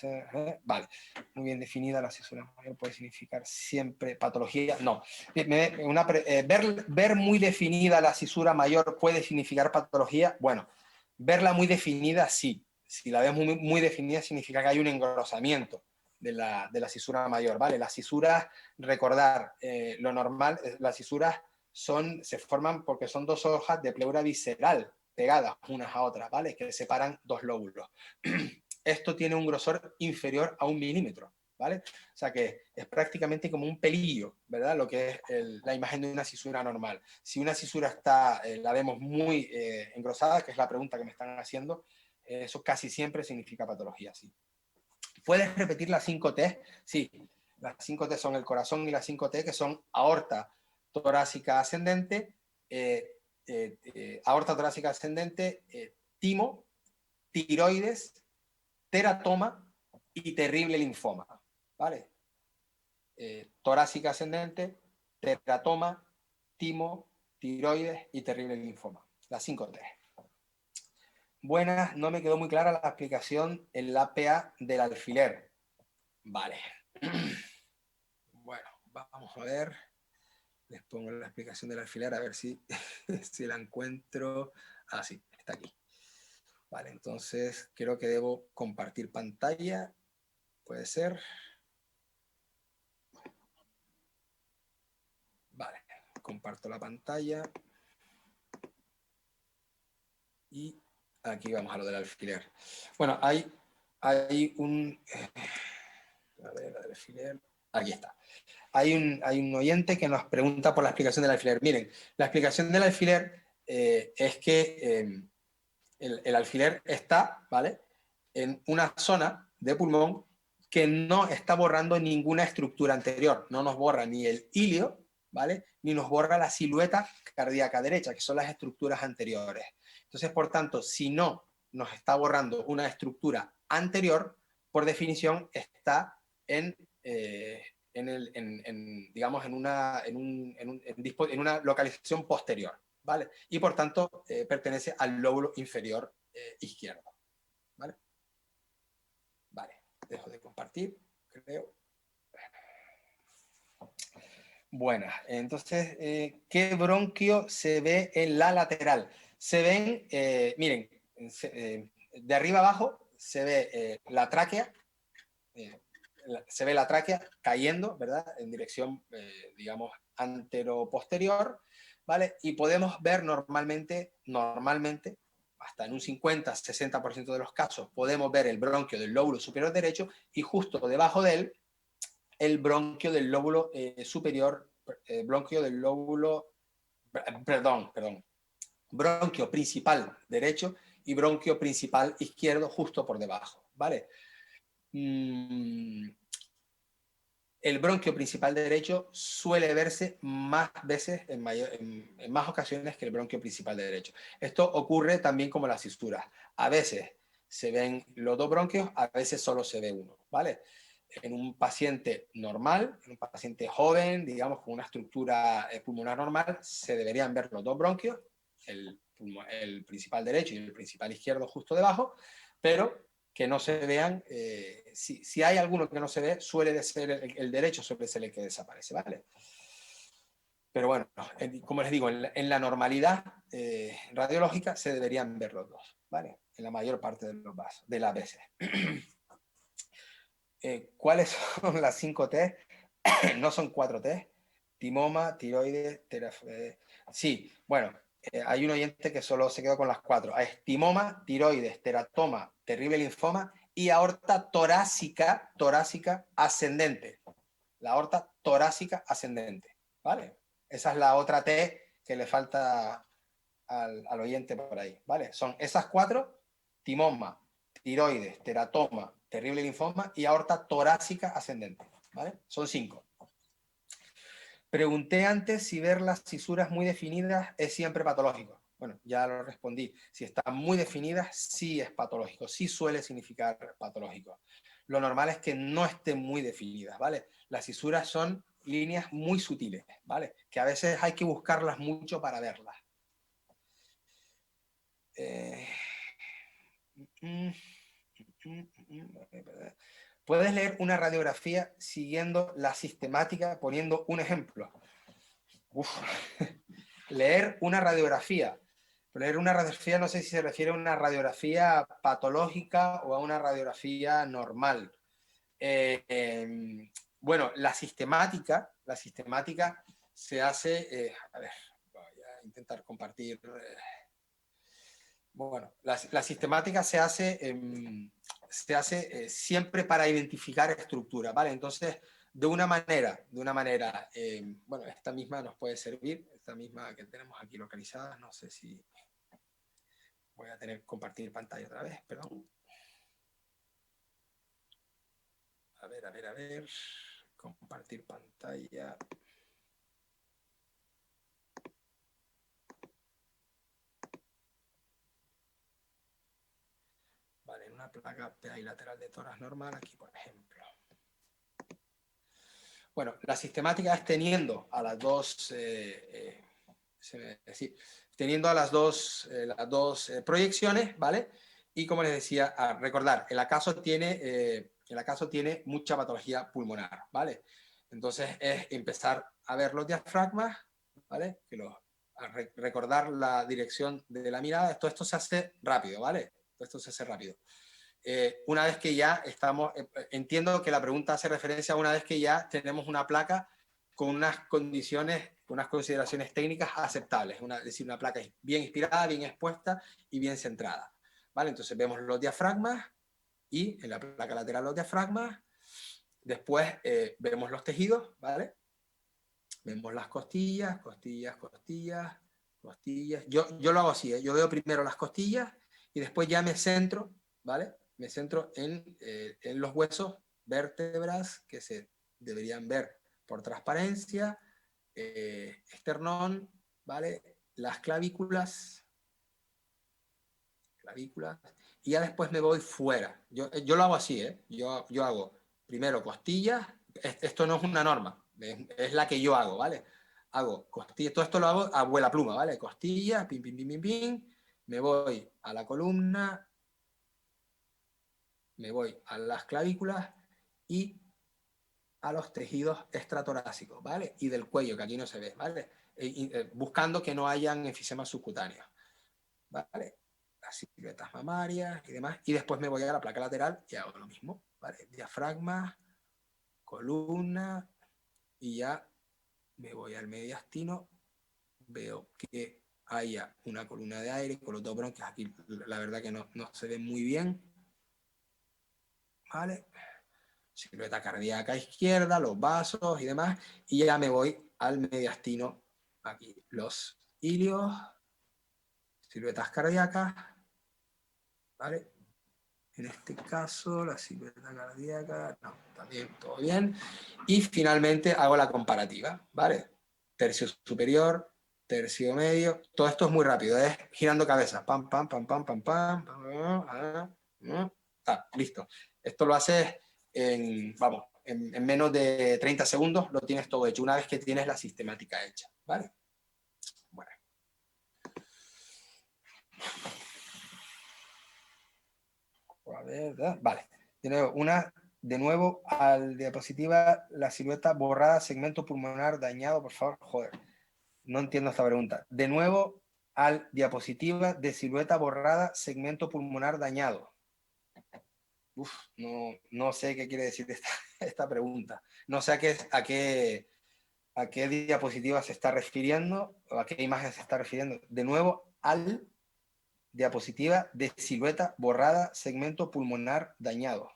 Vale, muy bien definida. La cisura mayor puede significar siempre patología. No, ver muy definida la cisura mayor puede significar patología. Bueno, verla muy definida sí. Si la vemos muy definida significa que hay un engrosamiento de la cisura mayor, ¿vale? Las cisuras, recordar, lo normal, las cisuras se forman porque son dos hojas de pleura visceral pegadas unas a otras, ¿vale? Que separan dos lóbulos. Esto tiene un grosor inferior a 1 milímetro, ¿vale? O sea que es prácticamente como un pelillo, ¿verdad? Lo que es la imagen de una cisura normal. Si una cisura la vemos muy engrosada, que es la pregunta que me están haciendo, eso casi siempre significa patología, sí. ¿Puedes repetir las 5 T? Sí, las 5 T son el corazón y las 5 T, que son aorta torácica ascendente, aorta torácica ascendente, timo, tiroides, teratoma y terrible linfoma, ¿vale? Torácica ascendente, teratoma, timo, tiroides y terrible linfoma. Las 5 T. Buenas, no me quedó muy clara la explicación en la APA del alfiler. Vale. Bueno, vamos a ver. Les pongo la explicación del alfiler a ver si, si la encuentro. Ah, sí, está aquí. Vale, entonces creo que debo compartir pantalla. Puede ser. Vale, comparto la pantalla. Y aquí vamos a lo del alfiler. Bueno, hay un... a ver, el alfiler. Aquí está. Hay un oyente que nos pregunta por la explicación del alfiler. Miren, la explicación del alfiler es que el alfiler está, ¿vale?, en una zona de pulmón que no está borrando ninguna estructura anterior. No nos borra ni el ilio, ¿vale?, ni nos borra la silueta cardíaca derecha, que son las estructuras anteriores. Entonces, por tanto, si no nos está borrando una estructura anterior, por definición está en digamos, en una localización posterior, ¿vale? Y por tanto pertenece al lóbulo inferior izquierdo, ¿vale? Vale, dejo de compartir, creo. Bueno, entonces, ¿qué bronquio se ve en la lateral? Se ven, miren, de arriba abajo se ve la tráquea, se ve la tráquea cayendo, ¿verdad? En dirección, digamos, antero-posterior, ¿vale? Y podemos ver normalmente, hasta en un 50-60% de los casos, podemos ver el bronquio del lóbulo superior derecho y justo debajo de él, el bronquio del lóbulo superior, bronquio del lóbulo, perdón, bronquio principal derecho y bronquio principal izquierdo justo por debajo, ¿vale? El bronquio principal derecho suele verse más veces, en más ocasiones que el bronquio principal derecho. Esto ocurre también como las fisuras. A veces se ven los dos bronquios, a veces solo se ve uno, ¿vale? En un paciente normal, en un paciente joven, digamos, con una estructura pulmonar normal, se deberían ver los dos bronquios, el principal derecho y el principal izquierdo justo debajo, pero que no se vean, si hay alguno que no se ve, suele de ser el derecho, suele ser el que desaparece, ¿vale? Pero bueno, como les digo, en la normalidad radiológica se deberían ver los dos, ¿vale? En la mayor parte de las veces. ¿Cuáles son las 5 T? No son 4 T. Timoma, tiroides, sí, bueno, hay un oyente que solo se quedó con las 4. Es timoma, tiroides, teratoma, terrible linfoma y aorta torácica ascendente. La aorta torácica ascendente, ¿vale? Esa es la otra T que le falta al oyente por ahí, ¿vale? Son esas 4, timoma, tiroides, teratoma, terrible linfoma y aorta torácica ascendente, ¿vale? Son 5. Pregunté antes si ver las fisuras muy definidas es siempre patológico. Bueno, ya lo respondí. Si están muy definidas, sí es patológico, sí suele significar patológico. Lo normal es que no estén muy definidas, ¿vale? Las fisuras son líneas muy sutiles, ¿vale? Que a veces hay que buscarlas mucho para verlas. Puedes leer una radiografía siguiendo la sistemática, poniendo un ejemplo. Uf. Leer una radiografía. Leer una radiografía no sé si se refiere a una radiografía patológica o a una radiografía normal. Bueno, la sistemática se hace, a ver, voy a intentar compartir. Bueno, la sistemática se hace siempre para identificar estructuras, ¿vale? Entonces, de una manera, bueno, esta misma nos puede servir, esta misma que tenemos aquí localizada, no sé si voy a tener que compartir pantalla otra vez, perdón. A ver, compartir pantalla. Vale, en una placa PI lateral de tórax normal, aquí por ejemplo. Bueno, la sistemática es teniendo a las dos, proyecciones, ¿vale? Y como les decía, a recordar, el acaso tiene mucha patología pulmonar, ¿vale? Entonces es empezar a ver los diafragmas, ¿vale? Recordar la dirección de la mirada. Todo esto se hace rápido, ¿vale? Todo esto se hace rápido. Una vez que ya estamos, entiendo que la pregunta hace referencia a una vez que ya tenemos una placa con unas condiciones, con unas consideraciones técnicas aceptables, es decir, una placa bien inspirada, bien expuesta y bien centrada, ¿vale? Entonces vemos los diafragmas y en la placa lateral los diafragmas, después vemos los tejidos, ¿vale? Vemos las costillas. Yo lo hago así, yo veo primero las costillas y después ya me centro, ¿vale? Me centro en los huesos, vértebras que se deberían ver por transparencia, esternón, ¿vale? Las clavículas, y ya después me voy fuera. Yo lo hago así, ¿eh? Yo hago primero costillas, esto no es una norma, es la que yo hago, ¿vale? Hago costilla, todo esto lo hago a vuela pluma, ¿vale? Costilla, pim, pim, pim, pim, pim, me voy a la columna, me voy a las clavículas y a los tejidos extratorácicos, ¿vale? Y del cuello, que aquí no se ve, ¿vale? Buscando que no hayan enfisemas subcutáneos, ¿vale? Las siluetas mamarias y demás. Y después me voy a la placa lateral y hago lo mismo, ¿vale? Diafragma, columna, y ya me voy al mediastino, veo que haya una columna de aire con los dos bronquios. Aquí la verdad que no se ve muy bien, ¿vale? Silueta cardíaca izquierda, los vasos y demás, y ya me voy al mediastino, aquí los ilios, siluetas cardíacas, ¿vale? En este caso, la silueta cardíaca, no, también todo bien. Y finalmente hago la comparativa, ¿vale? Tercio superior, tercio medio, todo esto es muy rápido, es girando cabeza, pam, pam, pam, pam, pam, pam, listo. Esto lo haces vamos, en menos de 30 segundos lo tienes todo hecho, una vez que tienes la sistemática hecha, ¿vale? Bueno. A ver, vale. De nuevo al diapositiva, la silueta borrada, segmento pulmonar dañado, por favor. Joder, no entiendo esta pregunta. De nuevo al diapositiva de silueta borrada, segmento pulmonar dañado. Uf, no sé qué quiere decir esta pregunta. No sé a qué diapositiva se está refiriendo o a qué imagen se está refiriendo. De nuevo al diapositiva de silueta borrada, segmento pulmonar dañado.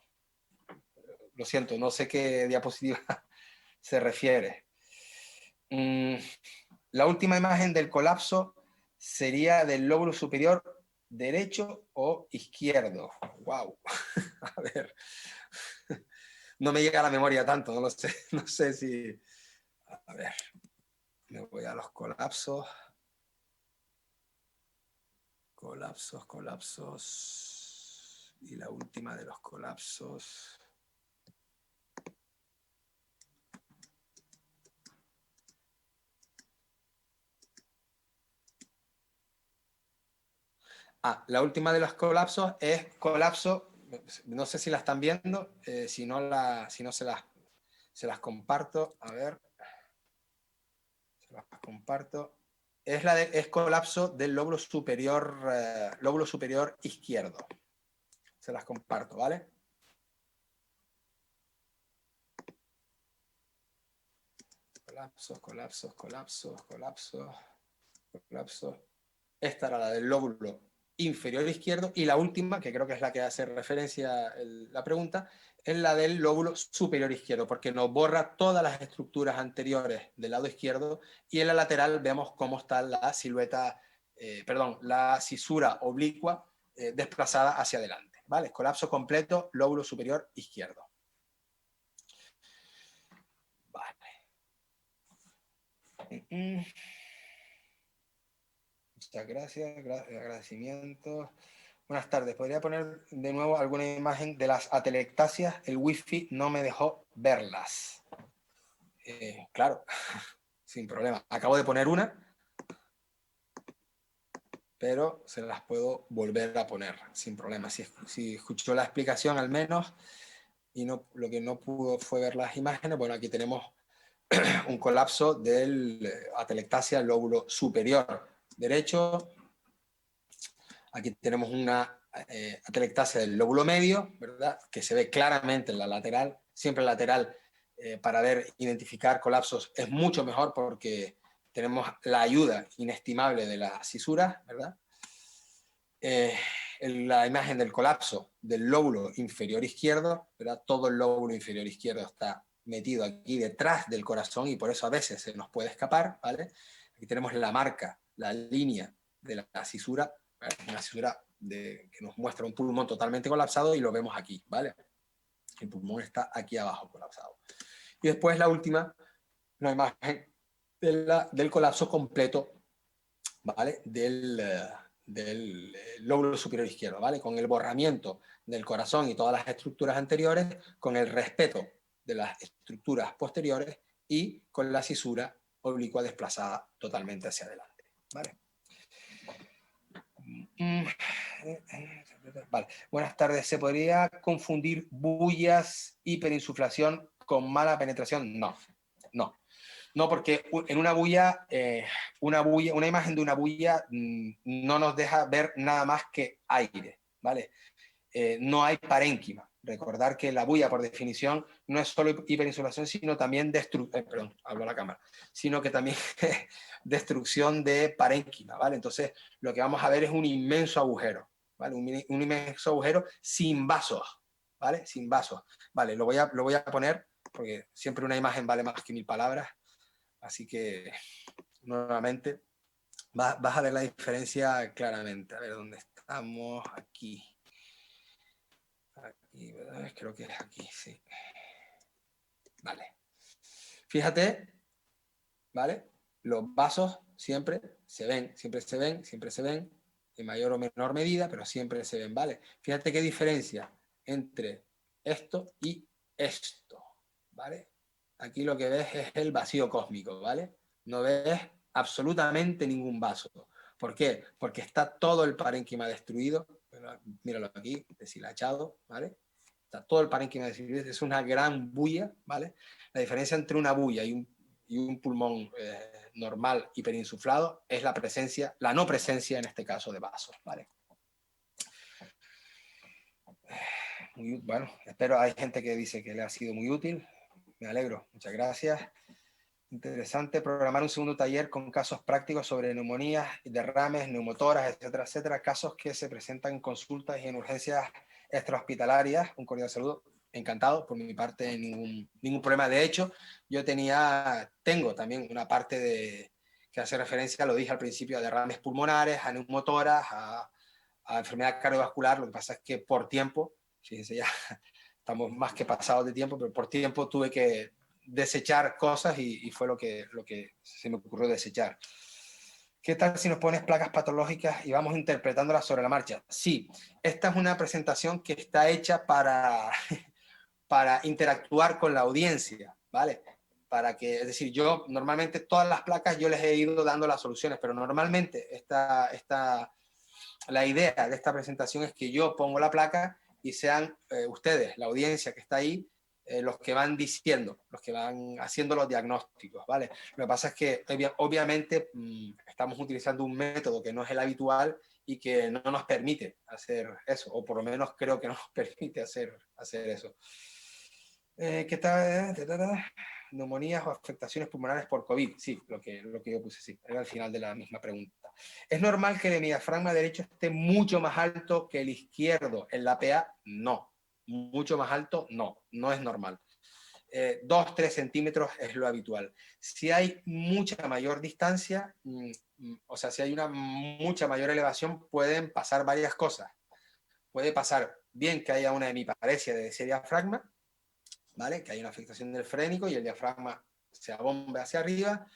Lo siento, no sé qué diapositiva se refiere. La última imagen del colapso sería del lóbulo superior derecho o izquierdo. Wow. A ver. No me llega a la memoria tanto, no lo sé. No sé si... A ver. Me voy a los colapsos. Colapsos. Y la última de los colapsos. La última de los colapsos es colapso, no sé si la están viendo, si no se las comparto, a ver, se las comparto. Es colapso del lóbulo superior izquierdo. Se las comparto, ¿vale? Colapsos, colapsos, colapsos, colapsos, colapsos. Esta era la del lóbulo inferior izquierdo, y la última, que creo que es la que hace referencia la pregunta, es la del lóbulo superior izquierdo, porque nos borra todas las estructuras anteriores del lado izquierdo, y en la lateral vemos cómo está la silueta, la cisura oblicua desplazada hacia adelante, ¿vale? Colapso completo, lóbulo superior izquierdo. Vale. Muchas gracias, agradecimientos. Buenas tardes. ¿Podría poner de nuevo alguna imagen de las atelectasias? El wifi no me dejó verlas. Claro, sin problema. Acabo de poner una, pero se las puedo volver a poner sin problema. Si escuchó la explicación al menos y lo que no pudo fue ver las imágenes, bueno, aquí tenemos un colapso del atelectasia lóbulo superior derecho. Aquí tenemos una atelectasia del lóbulo medio, ¿verdad? Que se ve claramente en la lateral. Siempre lateral, para identificar colapsos es mucho mejor porque tenemos la ayuda inestimable de la cisura, ¿verdad? La imagen del colapso del lóbulo inferior izquierdo, ¿verdad? Todo el lóbulo inferior izquierdo está metido aquí detrás del corazón y por eso a veces se nos puede escapar, ¿vale? Aquí tenemos la marca, la línea de la cisura, ¿vale? Una cisura que nos muestra un pulmón totalmente colapsado y lo vemos aquí, ¿vale? El pulmón está aquí abajo colapsado. Y después la última, una imagen del colapso completo, ¿vale? Del lóbulo superior izquierdo, ¿vale? Con el borramiento del corazón y todas las estructuras anteriores, con el respeto de las estructuras posteriores y con la cisura oblicua desplazada totalmente hacia adelante. ¿Vale? Vale. Buenas tardes. ¿Se podría confundir bullas, hiperinsuflación con mala penetración? No, no. No, porque en una bulla, una imagen de una bulla no nos deja ver nada más que aire, ¿vale? No hay parénquima. Recordar que la bulla, por definición, no es solo hiperinsulación, sino también perdón, hablo a la cámara, sino que también destrucción de parénquima, ¿vale? Entonces, lo que vamos a ver es un inmenso agujero, ¿vale? Un inmenso agujero sin vasos, ¿vale? Sin vasos. Vale, lo voy a poner, porque siempre una imagen vale más que 1000 palabras, así que, nuevamente, vas a ver la diferencia claramente. A ver, ¿dónde estamos? Aquí. Aquí, ¿verdad? Creo que es aquí, sí. Vale. Fíjate, ¿vale? Los vasos siempre se ven, siempre se ven, siempre se ven, en mayor o menor medida, pero siempre se ven, ¿vale? Fíjate qué diferencia entre esto y esto, ¿vale? Aquí lo que ves es el vacío cósmico, ¿vale? No ves absolutamente ningún vaso. ¿Por qué? Porque está todo el parénquima destruido. Míralo aquí, deshilachado, ¿vale? Está todo el parénquima destruido. Es una gran bulla, ¿vale? La diferencia entre una bulla y un pulmón normal hiperinsuflado es la presencia, la no presencia en este caso de vasos, ¿vale? Muy, bueno, espero, hay gente que dice que le ha sido muy útil, me alegro, muchas gracias. Interesante programar un segundo taller con casos prácticos sobre neumonías, derrames, neumotoras, etcétera, etcétera, casos que se presentan en consultas y en urgencias extrahospitalarias. Un cordial saludo, encantado, por mi parte ningún problema. De hecho, yo tengo también una parte que hace referencia, lo dije al principio, a derrames pulmonares, a neumotoras, a enfermedad cardiovascular. Lo que pasa es que por tiempo, fíjense ya, estamos más que pasados de tiempo, pero por tiempo tuve que desechar cosas y fue lo que se me ocurrió desechar. ¿Qué tal si nos pones placas patológicas y vamos interpretándolas sobre la marcha? Sí, esta es una presentación que está hecha para interactuar con la audiencia, ¿vale? Es decir, yo normalmente todas las placas yo les he ido dando las soluciones, pero normalmente la idea de esta presentación es que yo pongo la placa y sean ustedes, la audiencia que está ahí, los que van diciendo, los que van haciendo los diagnósticos, ¿vale? Lo que pasa es que obviamente estamos utilizando un método que no es el habitual y que no nos permite hacer eso, o por lo menos creo que no nos permite hacer eso. ¿Qué tal? Neumonías o afectaciones pulmonares por COVID. Sí, lo que yo puse, sí, era al final de la misma pregunta. ¿Es normal que el diafragma derecho esté mucho más alto que el izquierdo en la PA? No. Mucho más alto, no es normal. 2-3 centímetros es lo habitual. Si hay mucha mayor distancia, o sea, si hay una mucha mayor elevación, pueden pasar varias cosas. Puede pasar bien que haya una hemiparesia de ese diafragma, ¿vale? Que hay una afectación del frénico y el diafragma se abombe hacia arriba.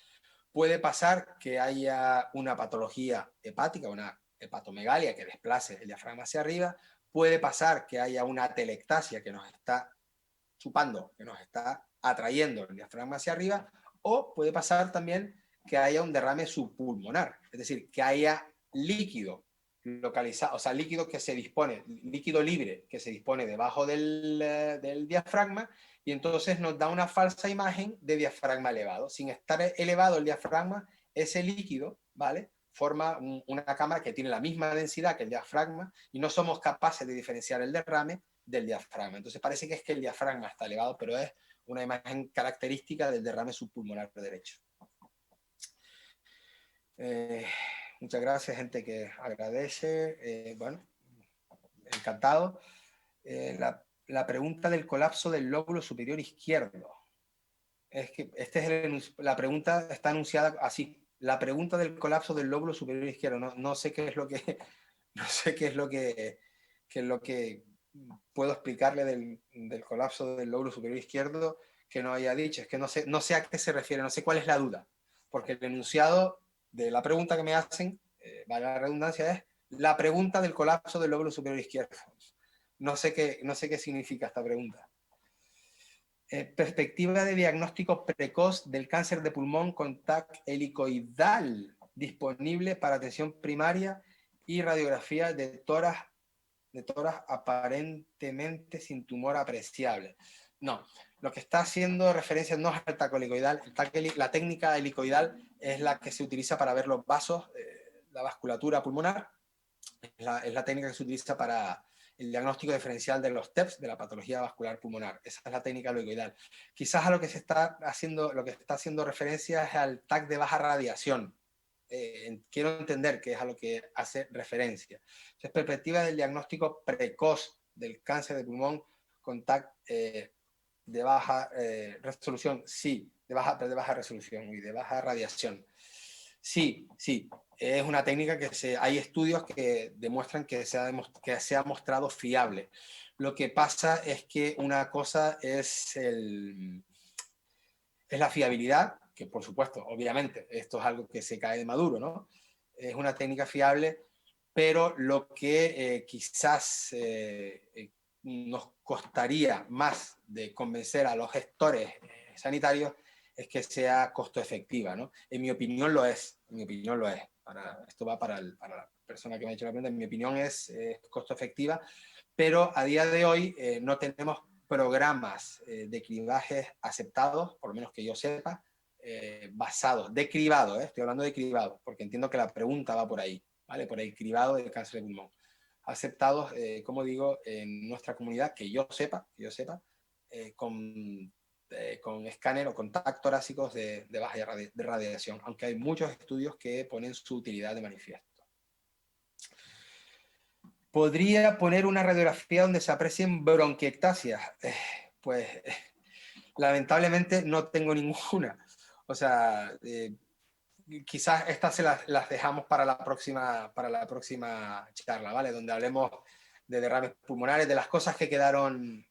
Puede pasar que haya una patología hepática, una hepatomegalia que desplace el diafragma hacia arriba. Puede pasar que haya una atelectasia que nos está chupando, que nos está atrayendo el diafragma hacia arriba. O puede pasar también que haya un derrame subpulmonar, es decir, que haya líquido localizado, o sea, líquido que se dispone, líquido libre que se dispone debajo del diafragma, y entonces nos da una falsa imagen de diafragma elevado. Sin estar elevado el diafragma, ese líquido, ¿vale?, forma una cámara que tiene la misma densidad que el diafragma y no somos capaces de diferenciar el derrame del diafragma. Entonces parece que es que el diafragma está elevado, pero es una imagen característica del derrame subpulmonar derecho. Muchas gracias, gente que agradece. Bueno, encantado. La pregunta del colapso del lóbulo superior izquierdo. Es que la pregunta está anunciada así. La pregunta del colapso del lóbulo superior izquierdo. No sé qué es lo que no sé qué es lo que puedo explicarle del colapso del lóbulo superior izquierdo que no haya dicho. Es que no sé a qué se refiere, no sé cuál es la duda. Porque el enunciado de la pregunta que me hacen, vale la redundancia, es la pregunta del colapso del lóbulo superior izquierdo. No sé qué significa esta pregunta. Perspectiva de diagnóstico precoz del cáncer de pulmón con TAC helicoidal, disponible para atención primaria y radiografía de tórax aparentemente sin tumor apreciable. No, lo que está haciendo referencia no es al TAC helicoidal. La técnica helicoidal es la que se utiliza para ver los vasos, la vasculatura pulmonar. Es la técnica que se utiliza para el diagnóstico diferencial de los TEPS, de la patología vascular pulmonar. Esa es la técnica helicoidal. Quizás a lo que se está haciendo, lo que está haciendo referencia es al TAC de baja radiación. Quiero entender que es a lo que hace referencia. Entonces, perspectiva del diagnóstico precoz del cáncer de pulmón con TAC de baja resolución, sí, de baja resolución y de baja radiación. Sí, sí, es una técnica que hay estudios que demuestran que se ha mostrado fiable. Lo que pasa es que una cosa es la fiabilidad, que por supuesto, obviamente, esto es algo que se cae de maduro, ¿no? Es una técnica fiable, pero lo que quizás nos costaría más de convencer a los gestores sanitarios es que sea costo efectiva, ¿no? En mi opinión lo es, en mi opinión lo es. Esto va para la persona que me ha hecho la pregunta, en mi opinión es costo efectiva, pero a día de hoy no tenemos programas de cribajes aceptados, por lo menos que yo sepa, basados, de cribado, estoy hablando de cribado, porque entiendo que la pregunta va por ahí, ¿vale? Por el cribado de cáncer de pulmón. Aceptados, como digo, en nuestra comunidad, que yo sepa, con escáner o con TAC torácicos de baja de radiación, aunque hay muchos estudios que ponen su utilidad de manifiesto. ¿Podría poner una radiografía donde se aprecien bronquiectasias? Pues lamentablemente no tengo ninguna. O sea, quizás estas las dejamos para la próxima charla, ¿vale? Donde hablemos de derrames pulmonares, de las cosas que quedaron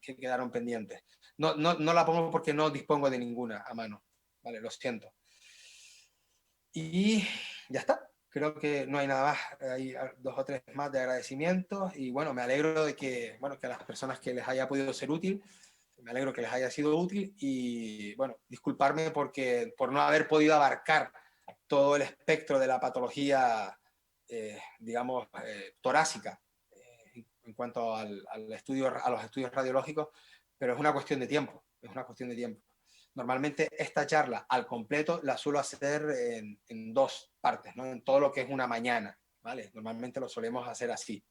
pendientes. No la pongo porque no dispongo de ninguna a mano, ¿vale? Lo siento. Y ya está. Creo que no hay nada más, hay 2 o 3 más de agradecimientos y bueno, me alegro de que, bueno, que a las personas que les haya podido ser útil, me alegro que les haya sido útil y bueno, disculparme por no haber podido abarcar todo el espectro de la patología, digamos, torácica en cuanto a los estudios radiológicos, pero es una cuestión de tiempo, es una cuestión de tiempo. Normalmente esta charla al completo la suelo hacer en 2 partes, ¿no? En todo lo que es una mañana, ¿vale? Normalmente lo solemos hacer así.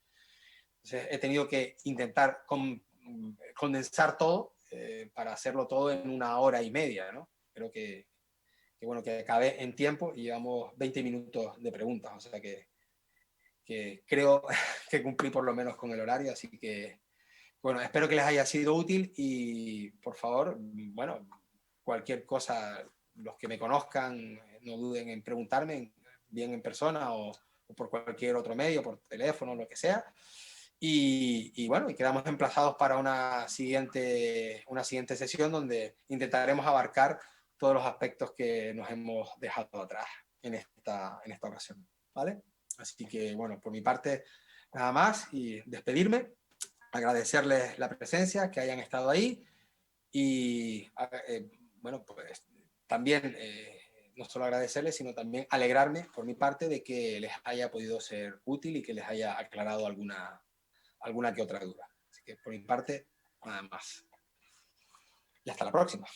Entonces he tenido que intentar condensar todo para hacerlo todo en 1 hora y media, ¿no? Creo que bueno, que acabé en tiempo y llevamos 20 minutos de preguntas, o sea que creo que cumplí por lo menos con el horario, así que bueno, espero que les haya sido útil y por favor, bueno, cualquier cosa, los que me conozcan, no duden en preguntarme, bien en persona o por cualquier otro medio, por teléfono, lo que sea. Y bueno, y quedamos emplazados para una siguiente sesión donde intentaremos abarcar todos los aspectos que nos hemos dejado atrás en esta ocasión, ¿vale? Así que bueno, por mi parte, nada más y despedirme, agradecerles la presencia, que hayan estado ahí y bueno, pues también no solo agradecerles, sino también alegrarme por mi parte de que les haya podido ser útil y que les haya aclarado alguna que otra duda. Así que por mi parte, nada más. Y hasta la próxima.